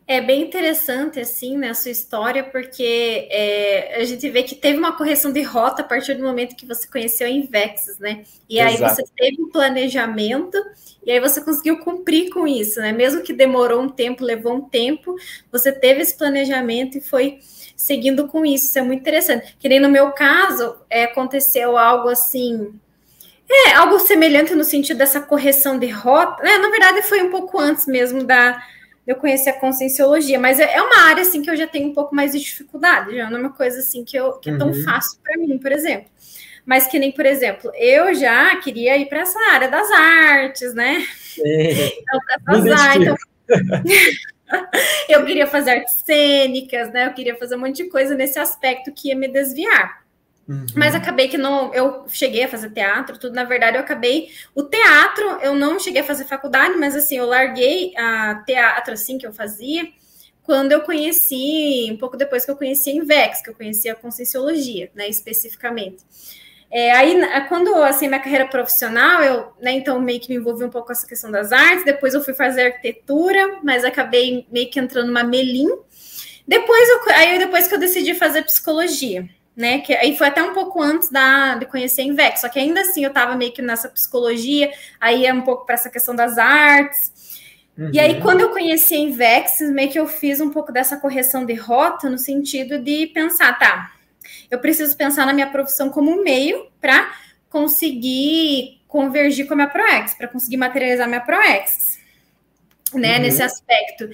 É bem interessante, assim, né, a sua história, porque a gente vê que teve uma correção de rota a partir do momento que você conheceu a Invexis, né? E aí Exato. você teve um planejamento, e aí você conseguiu cumprir com isso, né? Mesmo que demorou um tempo, levou um tempo, você teve esse planejamento e foi seguindo com isso. Isso é muito interessante. Que nem no meu caso, aconteceu algo assim... algo semelhante no sentido dessa correção de rota. Na verdade, foi um pouco antes mesmo eu conhecer a conscienciologia, mas é uma área assim que eu já tenho um pouco mais de dificuldade, já não é uma coisa assim que é tão fácil para mim, por exemplo. Mas que nem, por exemplo, eu já queria ir para essa área das artes, né? Então, eu queria fazer artes cênicas, né? Eu queria fazer um monte de coisa nesse aspecto que ia me desviar. Mas acabei que não, eu cheguei a fazer teatro, tudo, na verdade eu acabei, o teatro eu não cheguei a fazer faculdade, mas assim, eu larguei a teatro assim que eu fazia, quando eu conheci, um pouco depois que eu conheci a Invex, que eu conheci a Conscienciologia, né, especificamente. Aí, quando, assim, minha carreira profissional, eu, né, então meio que me envolvi um pouco com essa questão das artes, depois eu fui fazer arquitetura, mas acabei meio que entrando numa Melim, depois que eu decidi fazer psicologia, né? Que aí foi até um pouco antes de conhecer a Invex, só que ainda assim eu estava meio que nessa psicologia, aí é um pouco para essa questão das artes. E aí, quando eu conheci a Invex, meio que eu fiz um pouco dessa correção de rota no sentido de pensar, tá, eu preciso pensar na minha profissão como um meio para conseguir convergir com a minha ProEx, para conseguir materializar a minha ProEx, né? Nesse aspecto.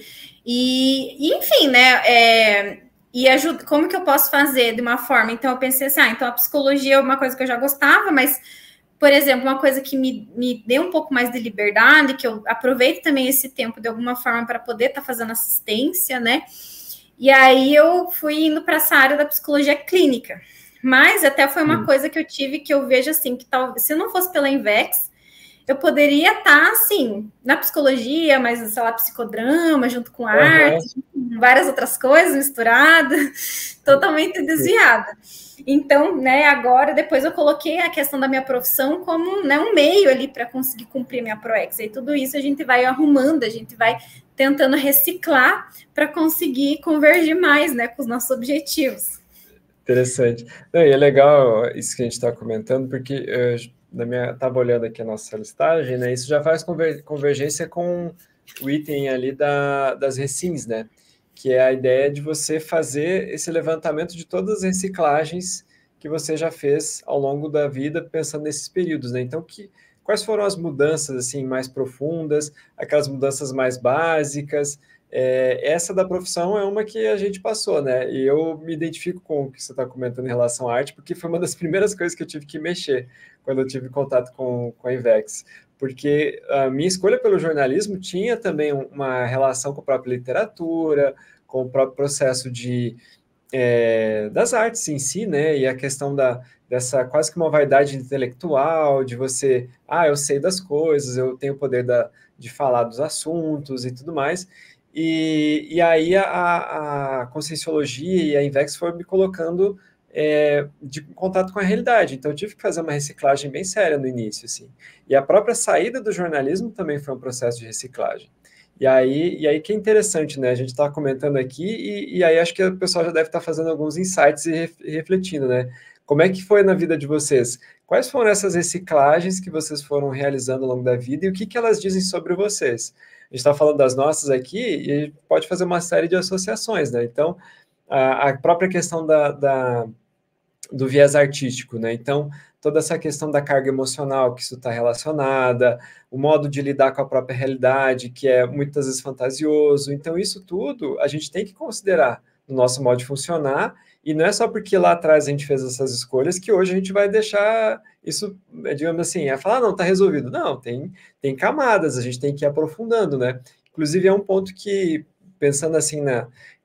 E enfim, né? E ajuda, como que eu posso fazer de uma forma? Então, eu pensei assim, então a psicologia é uma coisa que eu já gostava, mas, por exemplo, uma coisa que me deu um pouco mais de liberdade, que eu aproveito também esse tempo de alguma forma para poder estar fazendo assistência, né? E aí eu fui indo para essa área da psicologia clínica. Mas até foi uma coisa que eu tive que eu vejo assim, que talvez, se não fosse pela Invex, eu poderia estar, assim, na psicologia, mas, sei lá, psicodrama, junto com arte, com várias outras coisas misturadas, totalmente desviada. Então, né, agora, depois eu coloquei a questão da minha profissão como, né, um meio ali para conseguir cumprir minha ProEx. E tudo isso a gente vai arrumando, a gente vai tentando reciclar para conseguir convergir mais, né, com os nossos objetivos. Interessante. Não, e é legal isso que a gente está comentando, porque estava olhando aqui a nossa listagem, né? Isso já faz convergência com o item ali das recins, né? Que é a ideia de você fazer esse levantamento de todas as reciclagens que você já fez ao longo da vida, pensando nesses períodos, né? Então, quais foram as mudanças assim mais profundas, aquelas mudanças mais básicas? Essa da profissão é uma que a gente passou, né? E eu me identifico com o que você está comentando em relação à arte, porque foi uma das primeiras coisas que eu tive que mexer quando eu tive contato com a Invex. Porque a minha escolha pelo jornalismo tinha também uma relação com a própria literatura, com o próprio processo das artes em si, né? E a questão dessa quase que uma vaidade intelectual, de você, eu sei das coisas, eu tenho o poder de falar dos assuntos e tudo mais. E aí a Conscienciologia e a Invex foram me colocando de contato com a realidade. Então, eu tive que fazer uma reciclagem bem séria no início, assim. E a própria saída do jornalismo também foi um processo de reciclagem. E aí que é interessante, né? A gente está comentando aqui e aí acho que o pessoal já deve estar fazendo alguns insights e refletindo, né? Como é que foi na vida de vocês? Quais foram essas reciclagens que vocês foram realizando ao longo da vida e o que elas dizem sobre vocês? A gente está falando das nossas aqui e a gente pode fazer uma série de associações, né? Então, a própria questão do viés artístico, né? Então, toda essa questão da carga emocional que isso está relacionada, o modo de lidar com a própria realidade, que é muitas vezes fantasioso. Então, isso tudo a gente tem que considerar no nosso modo de funcionar, e não é só porque lá atrás a gente fez essas escolhas que hoje a gente vai deixar isso, digamos assim, falar, não, está resolvido. Não, tem camadas, a gente tem que ir aprofundando, né? Inclusive, é um ponto que, pensando assim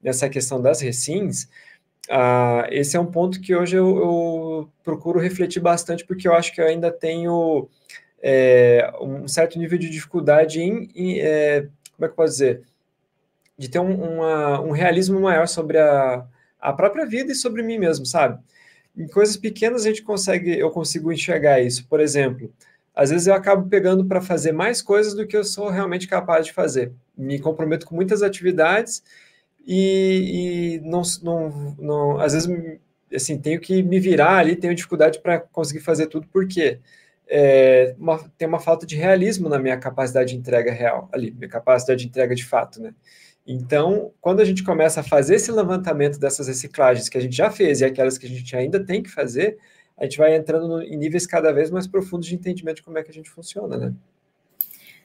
nessa questão das recins, esse é um ponto que hoje eu procuro refletir bastante, porque eu acho que eu ainda tenho um certo nível de dificuldade como é que eu posso dizer? De ter um realismo maior sobre a própria vida e sobre mim mesmo, sabe? Em coisas pequenas eu consigo enxergar isso. Por exemplo, às vezes eu acabo pegando para fazer mais coisas do que eu sou realmente capaz de fazer. Me comprometo com muitas atividades e não, às vezes, assim, tenho que me virar ali, tenho dificuldade para conseguir fazer tudo, porque tem uma falta de realismo na minha capacidade de entrega real, ali, minha capacidade de entrega de fato, né? Então, quando a gente começa a fazer esse levantamento dessas reciclagens que a gente já fez e aquelas que a gente ainda tem que fazer, a gente vai entrando em níveis cada vez mais profundos de entendimento de como é que a gente funciona, né?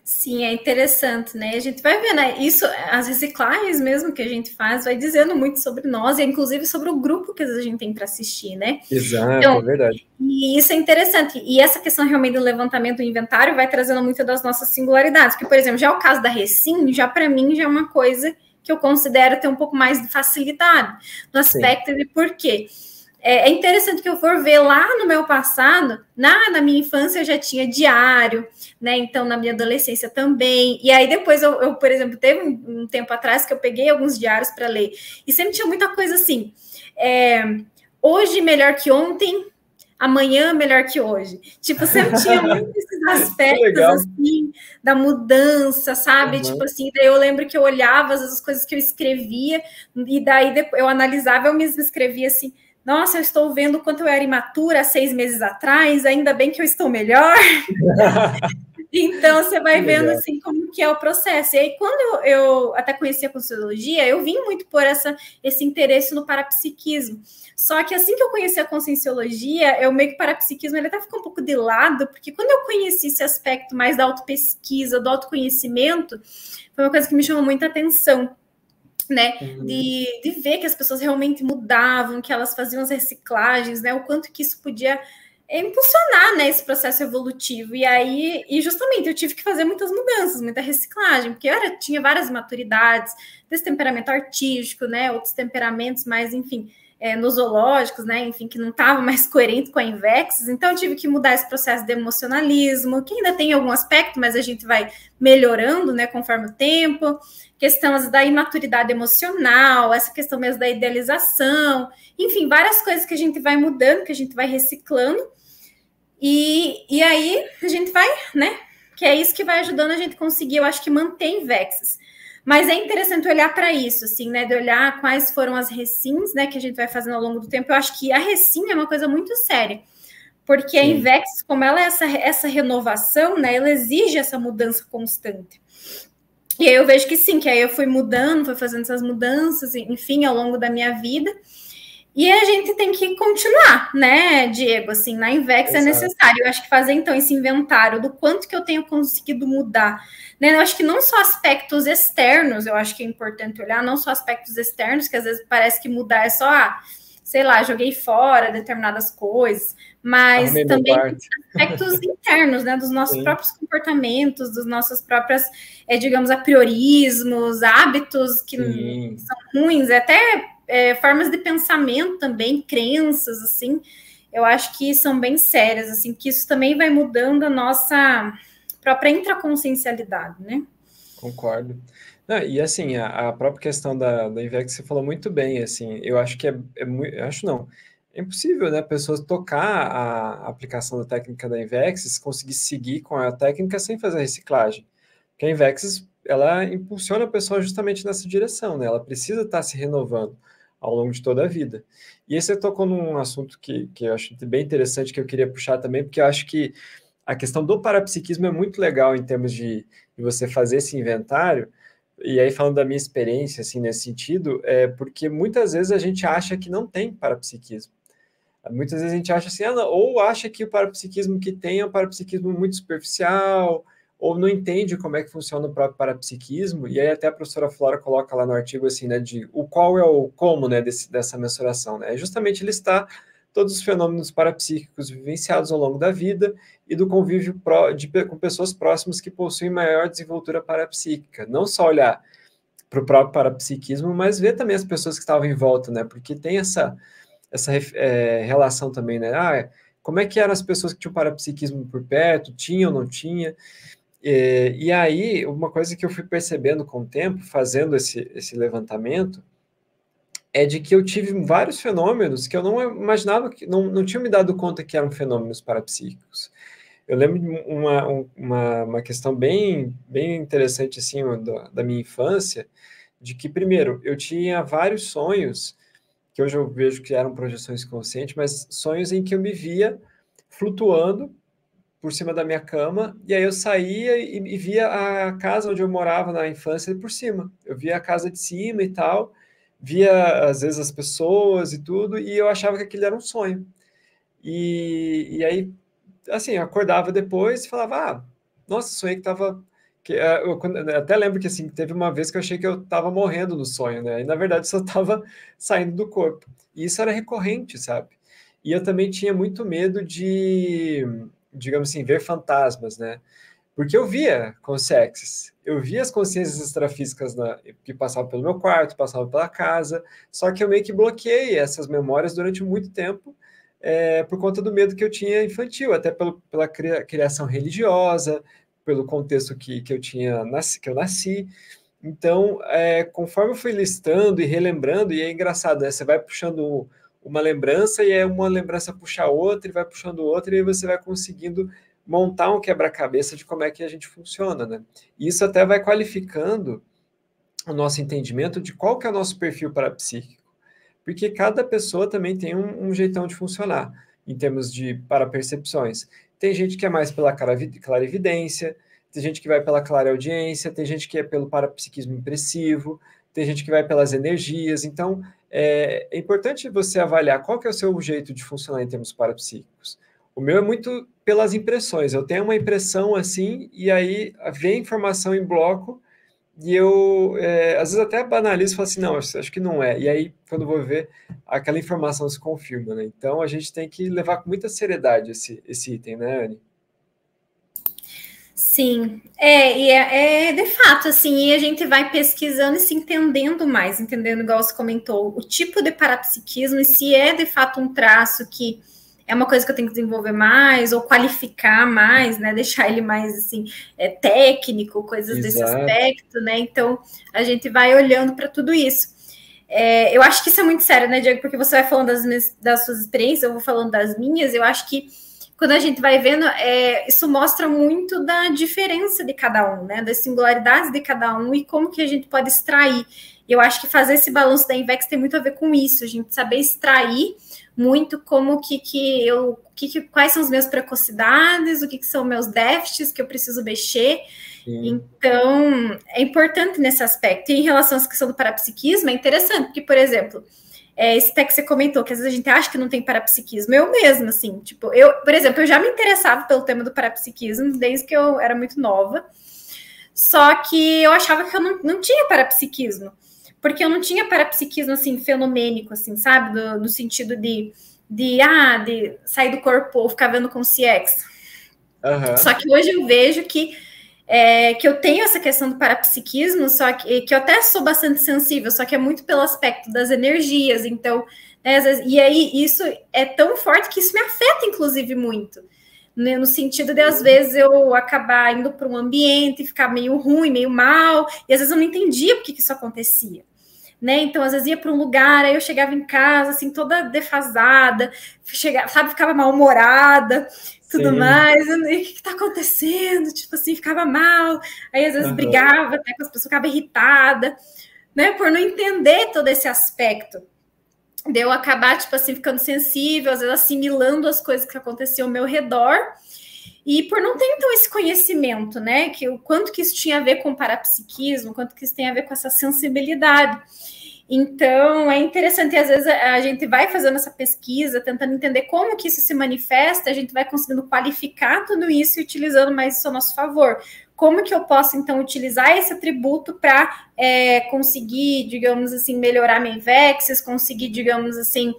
Sim, é interessante, né? A gente vai ver, né? Isso, as reciclagens mesmo que a gente faz, vai dizendo muito sobre nós e inclusive sobre o grupo que a gente tem para assistir, né? Exato, então, é verdade. E isso é interessante. E essa questão realmente do levantamento do inventário vai trazendo muito das nossas singularidades. Porque, por exemplo, já o caso da Recim, já para mim já é uma coisa que eu considero ter um pouco mais de facilidade no aspecto de por quê. É interessante que eu for ver lá no meu passado, na minha infância eu já tinha diário, né? Então, na minha adolescência também. E aí, depois, eu por exemplo, teve um tempo atrás que eu peguei alguns diários para ler. E sempre tinha muita coisa assim. Hoje melhor que ontem, amanhã melhor que hoje. Tipo, sempre tinha muitos esses aspectos, assim, da mudança, sabe? Uhum. Tipo assim, daí eu lembro que eu olhava as coisas que eu escrevia, e daí eu analisava, eu mesmo escrevia assim, nossa, eu estou vendo quanto eu era imatura há 6 meses atrás, ainda bem que eu estou melhor. Então, você vai vendo assim como que é o processo. E aí, quando eu até conheci a Conscienciologia, eu vim muito por esse interesse no parapsiquismo. Só que assim que eu conheci a Conscienciologia, eu meio que o parapsiquismo ele até ficou um pouco de lado, porque quando eu conheci esse aspecto mais da autopesquisa, do autoconhecimento, foi uma coisa que me chamou muita atenção. Né, de ver que as pessoas realmente mudavam, que elas faziam as reciclagens, né, o quanto que isso podia impulsionar, né, esse processo evolutivo. E aí, justamente, eu tive que fazer muitas mudanças, muita reciclagem, porque eu tinha várias maturidades, desse temperamento artístico, né, outros temperamentos mais, enfim, nosológicos, né, enfim, que não estava mais coerente com a Invex, então eu tive que mudar esse processo de emocionalismo, que ainda tem algum aspecto, mas a gente vai melhorando, né, conforme o tempo, questões da imaturidade emocional, essa questão mesmo da idealização, enfim, várias coisas que a gente vai mudando, que a gente vai reciclando, e aí a gente vai, né, que é isso que vai ajudando a gente conseguir, eu acho que manter Invexes. Mas é interessante olhar para isso, assim, né? De olhar quais foram as recins, né? Que a gente vai fazendo ao longo do tempo. Eu acho que a recim é uma coisa muito séria. Porque a Invex, como ela é essa renovação, né? Ela exige essa mudança constante. E aí eu vejo que sim, que aí eu fui mudando, fui fazendo essas mudanças, enfim, ao longo da minha vida. E a gente tem que continuar, né, Diego? Assim, na Invex é necessário. Eu acho que fazer, então, esse inventário do quanto que eu tenho conseguido mudar. Né? Eu acho que não só aspectos externos, eu acho que é importante olhar, não só aspectos externos, que às vezes parece que mudar é só, sei lá, joguei fora determinadas coisas, mas também aspectos internos, né, dos nossos próprios comportamentos, dos nossos próprios, digamos, apriorismos, hábitos que são ruins, até formas de pensamento também, crenças, assim, eu acho que são bem sérias, assim, que isso também vai mudando a nossa própria intraconsciencialidade, né? Concordo. Não, e assim, a própria questão da Invex, você falou muito bem, assim, eu acho que acho não, é impossível, né, pessoas tocar a aplicação da técnica da Invex, conseguir seguir com a técnica sem fazer reciclagem, porque a Invex, ela impulsiona a pessoa justamente nessa direção, né, ela precisa estar se renovando ao longo de toda a vida. E aí você tocou num assunto que eu acho bem interessante, que eu queria puxar também, porque eu acho que a questão do parapsiquismo é muito legal em termos de você fazer esse inventário, e aí falando da minha experiência, assim, nesse sentido, porque muitas vezes a gente acha que não tem parapsiquismo. Muitas vezes a gente acha assim, ou acha que o parapsiquismo que tem é um parapsiquismo muito superficial, ou não entende como é que funciona o próprio parapsiquismo, e aí até a professora Flora coloca lá no artigo assim, né, de o qual é o como, né, dessa mensuração, né, é justamente listar todos os fenômenos parapsíquicos vivenciados ao longo da vida e do convívio com pessoas próximas que possuem maior desenvoltura parapsíquica, não só olhar para o próprio parapsiquismo, mas ver também as pessoas que estavam em volta, né, porque tem essa relação também, né, como é que eram as pessoas que tinham parapsiquismo por perto, tinha ou não tinha. E aí, uma coisa que eu fui percebendo com o tempo, fazendo esse levantamento, é de que eu tive vários fenômenos que eu não imaginava, que não tinha me dado conta que eram fenômenos parapsíquicos. Eu lembro de uma questão bem, bem interessante, assim, da minha infância, de que, primeiro, eu tinha vários sonhos, que hoje eu vejo que eram projeções conscientes, mas sonhos em que eu me via flutuando por cima da minha cama, e aí eu saía e via a casa onde eu morava na infância por cima. Eu via a casa de cima e tal, via às vezes as pessoas e tudo, e eu achava que aquilo era um sonho. E aí, assim, eu acordava depois e falava, nossa, sonhei que estava... eu até lembro que assim, teve uma vez que eu achei que eu estava morrendo no sonho, né? E na verdade só estava saindo do corpo. E isso era recorrente, sabe? E eu também tinha muito medo de, digamos assim, ver fantasmas, né? Porque eu via consciências, eu via as consciências extrafísicas que passavam pelo meu quarto, passavam pela casa, só que eu meio que bloqueei essas memórias durante muito tempo, por conta do medo que eu tinha infantil, até pela criação religiosa, pelo contexto que eu nasci. Então, conforme eu fui listando e relembrando, e é engraçado, né? Você vai puxando uma lembrança, e é uma lembrança puxa outra, e vai puxando outra, e aí você vai conseguindo montar um quebra-cabeça de como é que a gente funciona, né? E isso até vai qualificando o nosso entendimento de qual que é o nosso perfil parapsíquico, porque cada pessoa também tem um jeitão de funcionar, em termos de parapercepções. Tem gente que é mais pela clarividência, tem gente que vai pela clareaudiência, tem gente que é pelo parapsiquismo impressivo, tem gente que vai pelas energias. Então, é importante você avaliar qual que é o seu jeito de funcionar em termos parapsíquicos. O meu é muito pelas impressões. Eu tenho uma impressão assim, e aí vem informação em bloco, e eu, às vezes, até banalizo e falo assim, não, acho que não é. E aí, quando eu vou ver, aquela informação se confirma, né? Então, a gente tem que levar com muita seriedade esse item, né, Anne? Sim, e de fato, assim, e a gente vai pesquisando e se entendendo mais, entendendo, igual você comentou, o tipo de parapsiquismo e se é de fato um traço que é uma coisa que eu tenho que desenvolver mais ou qualificar mais, né? Deixar ele mais assim, técnico, coisas desse Exato. aspecto, né? Então a gente vai olhando para tudo isso. Eu acho que isso é muito sério, né, Diego? Porque você vai falando das suas experiências, eu vou falando das minhas, eu acho que quando a gente vai vendo, isso mostra muito da diferença de cada um, né? Das singularidades de cada um e como que a gente pode extrair. Eu acho que fazer esse balanço da Invex tem muito a ver com isso, a gente saber extrair muito como quais são as minhas precocidades, o que são meus déficits que eu preciso mexer. Sim. Então, é importante nesse aspecto. E em relação à questão do parapsiquismo, é interessante, porque, por exemplo, esse até que você comentou, que às vezes a gente acha que não tem parapsiquismo. Eu mesma, assim, tipo, por exemplo, eu já me interessava pelo tema do parapsiquismo desde que eu era muito nova, só que eu achava que eu não tinha parapsiquismo, porque eu não tinha parapsiquismo, assim, fenomênico, assim, sabe? No sentido de sair do corpo ou ficar vendo com CX. Uhum. Só que hoje eu vejo que eu tenho essa questão do parapsiquismo, só que eu até sou bastante sensível, só que é muito pelo aspecto das energias, então, né, às vezes, e aí isso é tão forte que isso me afeta, inclusive, muito, né, no sentido de, às vezes, eu acabar indo para um ambiente e ficar meio ruim, meio mal, e às vezes eu não entendia por que isso acontecia. Né? Então, às vezes ia para um lugar, aí eu chegava em casa, assim, toda defasada, ficava mal-humorada, tudo Sim. mais, o que está acontecendo? Tipo assim, ficava mal, aí às vezes brigava até com as pessoas, ficava irritada, né? Por não entender todo esse aspecto. De eu acabar, tipo assim, ficando sensível, às vezes assimilando as coisas que aconteciam ao meu redor, e por não ter, então, esse conhecimento, né? Que o quanto que isso tinha a ver com o parapsiquismo, quanto que isso tem a ver com essa sensibilidade. Então, é interessante, e às vezes a gente vai fazendo essa pesquisa, tentando entender como que isso se manifesta, a gente vai conseguindo qualificar tudo isso e utilizando mais isso a nosso favor. Como que eu posso, então, utilizar esse atributo para conseguir, digamos assim, melhorar minha Invexis, conseguir, digamos assim,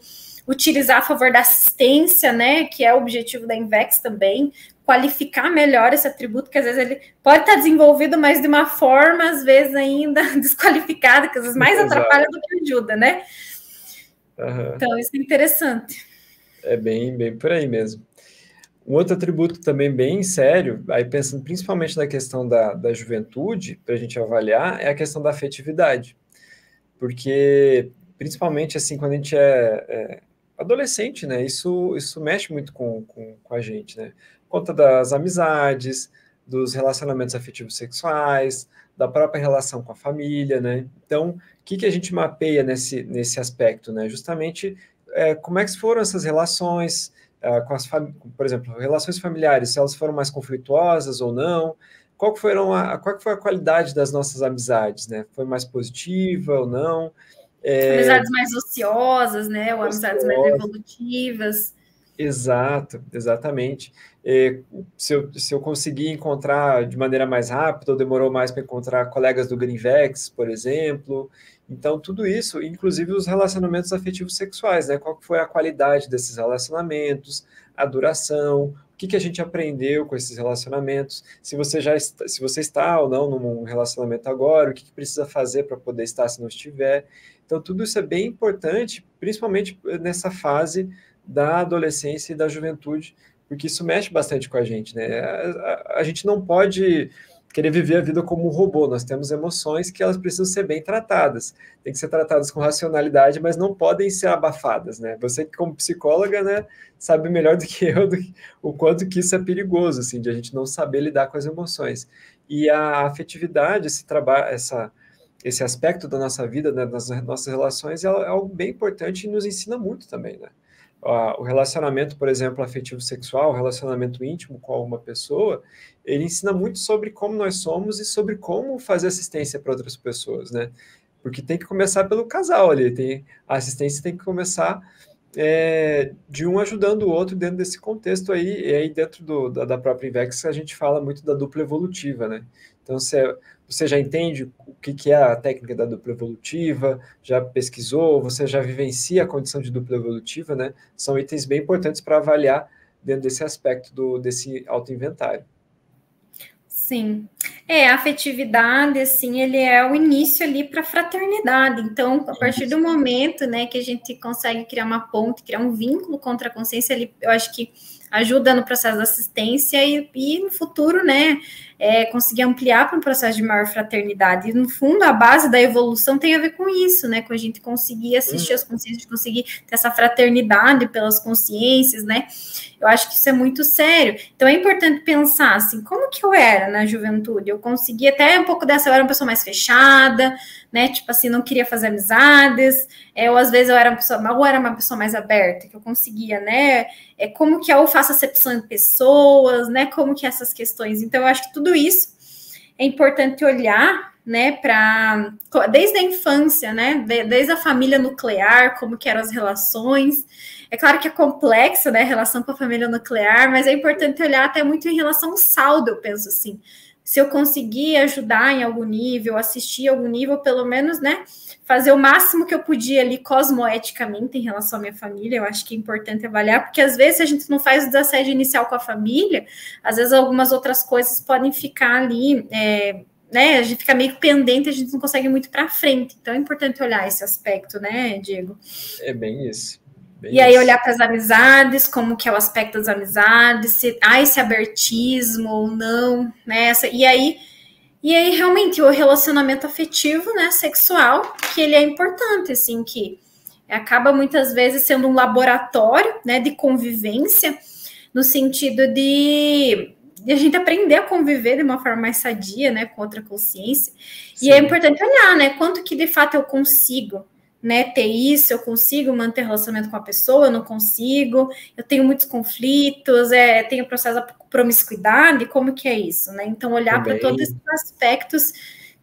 utilizar a favor da assistência, né, que é o objetivo da Invex também, qualificar melhor esse atributo, que às vezes ele pode estar desenvolvido, mas de uma forma, às vezes, ainda desqualificada, que às vezes mais atrapalha do que ajuda, né? Uhum. Então, isso é interessante. É bem por aí mesmo. Um outro atributo também bem sério, aí pensando principalmente na questão da juventude, para a gente avaliar, é a questão da afetividade. Porque, principalmente assim, quando a gente é adolescente, né? Isso mexe muito com a gente, né? Por conta das amizades, dos relacionamentos afetivos sexuais, da própria relação com a família, né? Então, o que a gente mapeia nesse aspecto, né? Justamente como é que foram essas relações por exemplo, relações familiares, se elas foram mais conflituosas ou não, qual que foi a qualidade das nossas amizades, né? Foi mais positiva ou não? Amizades mais ociosas, né? Ou amizades mais evolutivas. Exato, exatamente. Se eu conseguir encontrar de maneira mais rápida, ou demorou mais para encontrar colegas do Greenvex, por exemplo. Então, tudo isso, inclusive os relacionamentos afetivos sexuais, né? Qual que foi a qualidade desses relacionamentos, a duração, o que a gente aprendeu com esses relacionamentos, se você está ou não num relacionamento agora, o que precisa fazer para poder estar se não estiver. Então, tudo isso é bem importante, principalmente nessa fase da adolescência e da juventude, porque isso mexe bastante com a gente, né? A gente não pode querer viver a vida como um robô, nós temos emoções que elas precisam ser bem tratadas, tem que ser tratadas com racionalidade, mas não podem ser abafadas, né? Você que como psicóloga, né, sabe melhor do que eu o quanto que isso é perigoso, assim, de a gente não saber lidar com as emoções. E a afetividade, esse trabalho, esse aspecto da nossa vida, né, das nossas relações, é algo bem importante e nos ensina muito também, né? O relacionamento, por exemplo, afetivo sexual, o relacionamento íntimo com uma pessoa, ele ensina muito sobre como nós somos e sobre como fazer assistência para outras pessoas, né? Porque tem que começar pelo casal ali, a assistência tem que começar de um ajudando o outro dentro desse contexto aí, e aí dentro da própria Invex a gente fala muito da dupla evolutiva, né? Então, você já entende o que é a técnica da dupla evolutiva, já pesquisou, você já vivencia a condição de dupla evolutiva, né? São itens bem importantes para avaliar dentro desse aspecto desse autoinventário. Sim. A afetividade, assim, ele é o início ali para a fraternidade. Então, a partir do momento, né, que a gente consegue criar uma ponte, criar um vínculo contra a consciência, eu acho que ajuda no processo da assistência e no futuro, né, conseguir ampliar para um processo de maior fraternidade. E, no fundo, a base da evolução tem a ver com isso, né, com a gente conseguir assistir as consciências, conseguir ter essa fraternidade pelas consciências, né. Eu acho que isso é muito sério. Então, é importante pensar, assim, como que eu era na juventude? Eu conseguia até um pouco dessa, eu era uma pessoa mais fechada, né? Tipo assim, não queria fazer amizades, ou às vezes eu era uma pessoa mais aberta, que eu conseguia, né? Como que eu faço acepção de pessoas, né? Como que essas questões. Então, eu acho que tudo isso é importante olhar, né, desde a infância, né, desde a família nuclear, como que eram as relações. É claro que é complexa, né, a relação com a família nuclear, mas é importante olhar até muito em relação ao saldo, eu penso assim. Se eu conseguir ajudar em algum nível, assistir a algum nível, pelo menos, né, fazer o máximo que eu podia ali cosmoeticamente em relação à minha família, eu acho que é importante avaliar, porque às vezes a gente não faz o desassédio inicial com a família, às vezes algumas outras coisas podem ficar ali, né, a gente fica meio pendente, a gente não consegue ir muito para frente. Então é importante olhar esse aspecto, né, Diego? É bem isso. E aí olhar para as amizades, como que é o aspecto das amizades, se há esse abertismo ou não, né? E aí realmente o relacionamento afetivo, né, sexual, que ele é importante, assim, que acaba muitas vezes sendo um laboratório, né, de convivência, no sentido de a gente aprender a conviver de uma forma mais sadia, né, com outra consciência. Sim. E é importante olhar, né, quanto que de fato eu consigo, né, ter isso, eu consigo manter relacionamento com a pessoa, eu não consigo, eu tenho muitos conflitos, tenho processo de promiscuidade, como que é isso, né? Então, olhar para todos esses aspectos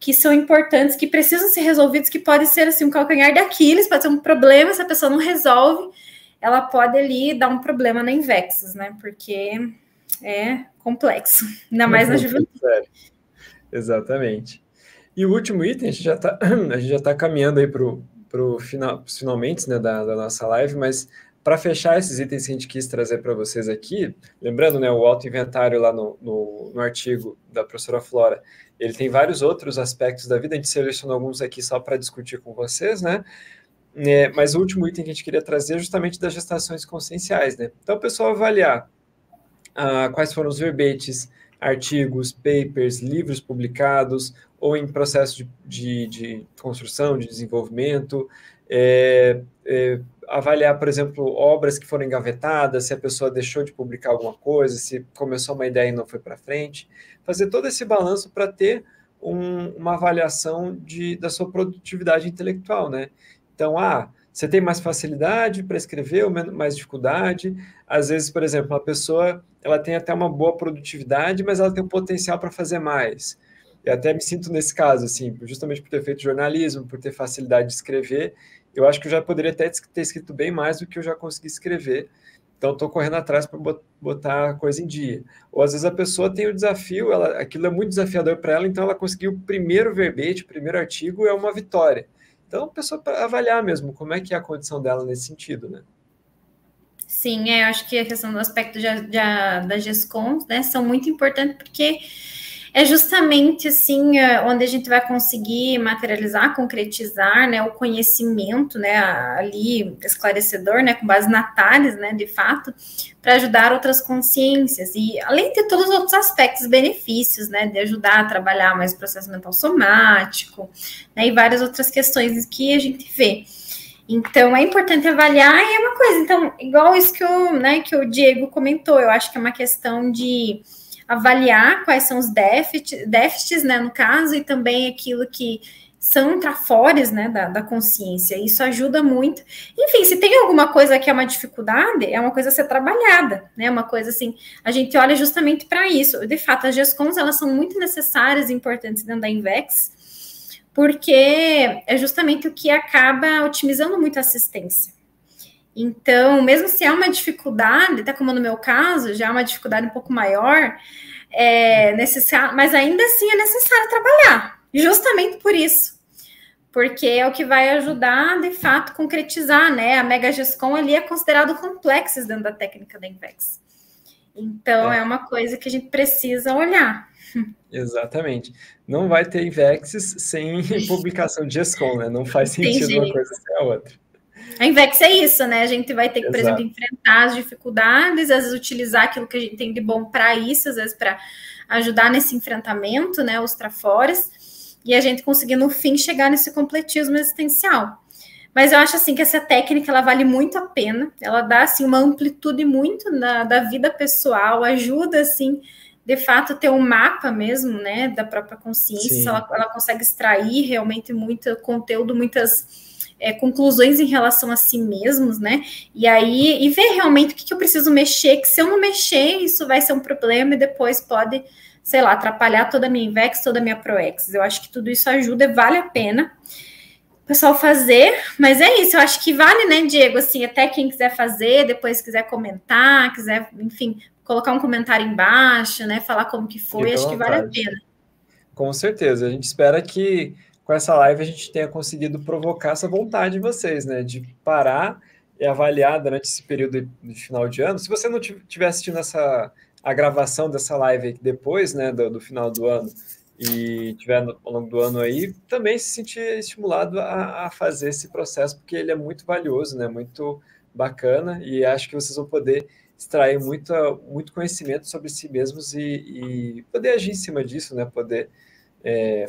que são importantes, que precisam ser resolvidos, que pode ser assim, um calcanhar de Aquiles, pode ser um problema, se a pessoa não resolve, ela pode ali dar um problema na Invexis, né? Porque é complexo, ainda mais na juventude. Exatamente. E o último item, a gente já tá caminhando aí para os finalmente, né, da nossa live, mas para fechar esses itens que a gente quis trazer para vocês aqui, lembrando, né, o autoinventário lá no artigo da professora Flora, ele tem vários outros aspectos da vida, a gente selecionou alguns aqui só para discutir com vocês, né? Mas o último item que a gente queria trazer é justamente das gestações conscienciais, né? Então, o pessoal avaliar quais foram os verbetes, artigos, papers, livros publicados, ou em processo de construção, de desenvolvimento, avaliar, por exemplo, obras que foram engavetadas, se a pessoa deixou de publicar alguma coisa, se começou uma ideia e não foi para frente, fazer todo esse balanço para ter uma avaliação da sua produtividade intelectual, né? Então, você tem mais facilidade para escrever ou mais dificuldade? Às vezes, por exemplo, a pessoa ela tem até uma boa produtividade, mas ela tem um potencial para fazer mais. Eu até me sinto nesse caso, assim, justamente por ter feito jornalismo, por ter facilidade de escrever, eu acho que eu já poderia até ter escrito bem mais do que eu já consegui escrever. Então, estou correndo atrás para botar a coisa em dia. Ou, às vezes, a pessoa tem o desafio, aquilo é muito desafiador para ela, então ela conseguiu o primeiro verbete, o primeiro artigo, é uma vitória. Então, a pessoa para avaliar mesmo como é que é a condição dela nesse sentido, né? Sim, eu acho que a questão do aspecto da GESCOM, né, são muito importantes, porque é justamente assim onde a gente vai conseguir materializar, concretizar, né, o conhecimento, né, ali esclarecedor, né, com base na Tales, né, de fato, para ajudar outras consciências e além de todos os outros aspectos, benefícios, né, de ajudar a trabalhar mais o processo mental somático, né, e várias outras questões que a gente vê. Então, é importante avaliar e é uma coisa, então, igual isso que o Diego comentou, eu acho que é uma questão de avaliar quais são os déficits, né, no caso, e também aquilo que são trafores, né, da consciência. Isso ajuda muito. Enfim, se tem alguma coisa que é uma dificuldade, é uma coisa a ser trabalhada, né, uma coisa assim, a gente olha justamente para isso. De fato, as GESCONs, elas são muito necessárias e importantes dentro da Invex, porque é justamente o que acaba otimizando muito a assistência. Então, mesmo se é uma dificuldade, até como no meu caso, já é uma dificuldade um pouco maior, mas ainda assim é necessário trabalhar, justamente por isso, porque é o que vai ajudar, de fato, concretizar, né? A Mega GESCOM ali é considerado complexo dentro da técnica da Invex. Então, é uma coisa que a gente precisa olhar. Exatamente. Não vai ter Invexis sem publicação de GESCOM, né? Não faz sentido uma coisa sem a outra. A Invex é isso, né? A gente vai ter que, por exemplo, enfrentar as dificuldades, às vezes utilizar aquilo que a gente tem de bom para isso, às vezes para ajudar nesse enfrentamento, né? Os trafores, e a gente conseguir, no fim, chegar nesse completismo existencial. Mas eu acho, assim, que essa técnica, ela vale muito a pena, ela dá, assim, uma amplitude muito da vida pessoal, ajuda, assim, de fato, ter um mapa mesmo, né, da própria consciência, ela consegue extrair realmente muito conteúdo, muitas conclusões em relação a si mesmos, né, e ver realmente o que eu preciso mexer, que se eu não mexer, isso vai ser um problema e depois pode, sei lá, atrapalhar toda a minha Invex, toda a minha ProEx. Eu acho que tudo isso ajuda e vale a pena o pessoal fazer, mas é isso, eu acho que vale, né, Diego, assim, até quem quiser fazer, depois quiser comentar, quiser, enfim, colocar um comentário embaixo, né, falar como que foi, acho que vale a pena. Com certeza, a gente espera que com essa live a gente tenha conseguido provocar essa vontade de vocês, né, de parar e avaliar durante esse período de final de ano. Se você não estiver assistindo a gravação dessa live depois, né, do final do ano, e tiver ao longo do ano aí, também se sentir estimulado a fazer esse processo, porque ele é muito valioso, né, muito bacana, e acho que vocês vão poder extrair muito conhecimento sobre si mesmos e poder agir em cima disso, né, poder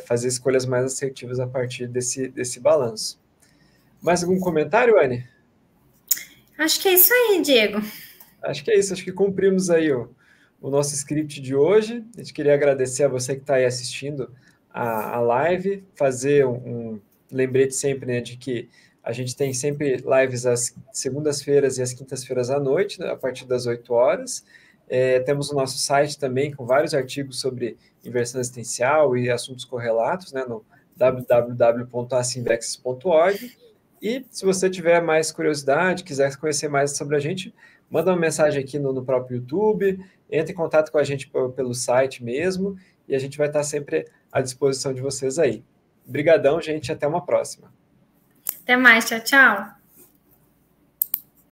fazer escolhas mais assertivas a partir desse balanço. Mais algum comentário, Anne? Acho que é isso aí, Diego. Acho que é isso, acho que cumprimos aí o nosso script de hoje. A gente queria agradecer a você que está aí assistindo a live, fazer um lembrete sempre, né, de que a gente tem sempre lives às segundas-feiras e às quintas-feiras à noite, né, a partir das 8 horas. Temos o nosso site também, com vários artigos sobre inversão existencial e assuntos correlatos, né, no www.asinvex.org. E se você tiver mais curiosidade, quiser conhecer mais sobre a gente, manda uma mensagem aqui no próprio YouTube, entre em contato com a gente pelo site mesmo, e a gente vai estar sempre à disposição de vocês aí. Obrigadão, gente, até uma próxima. Até mais, tchau, tchau.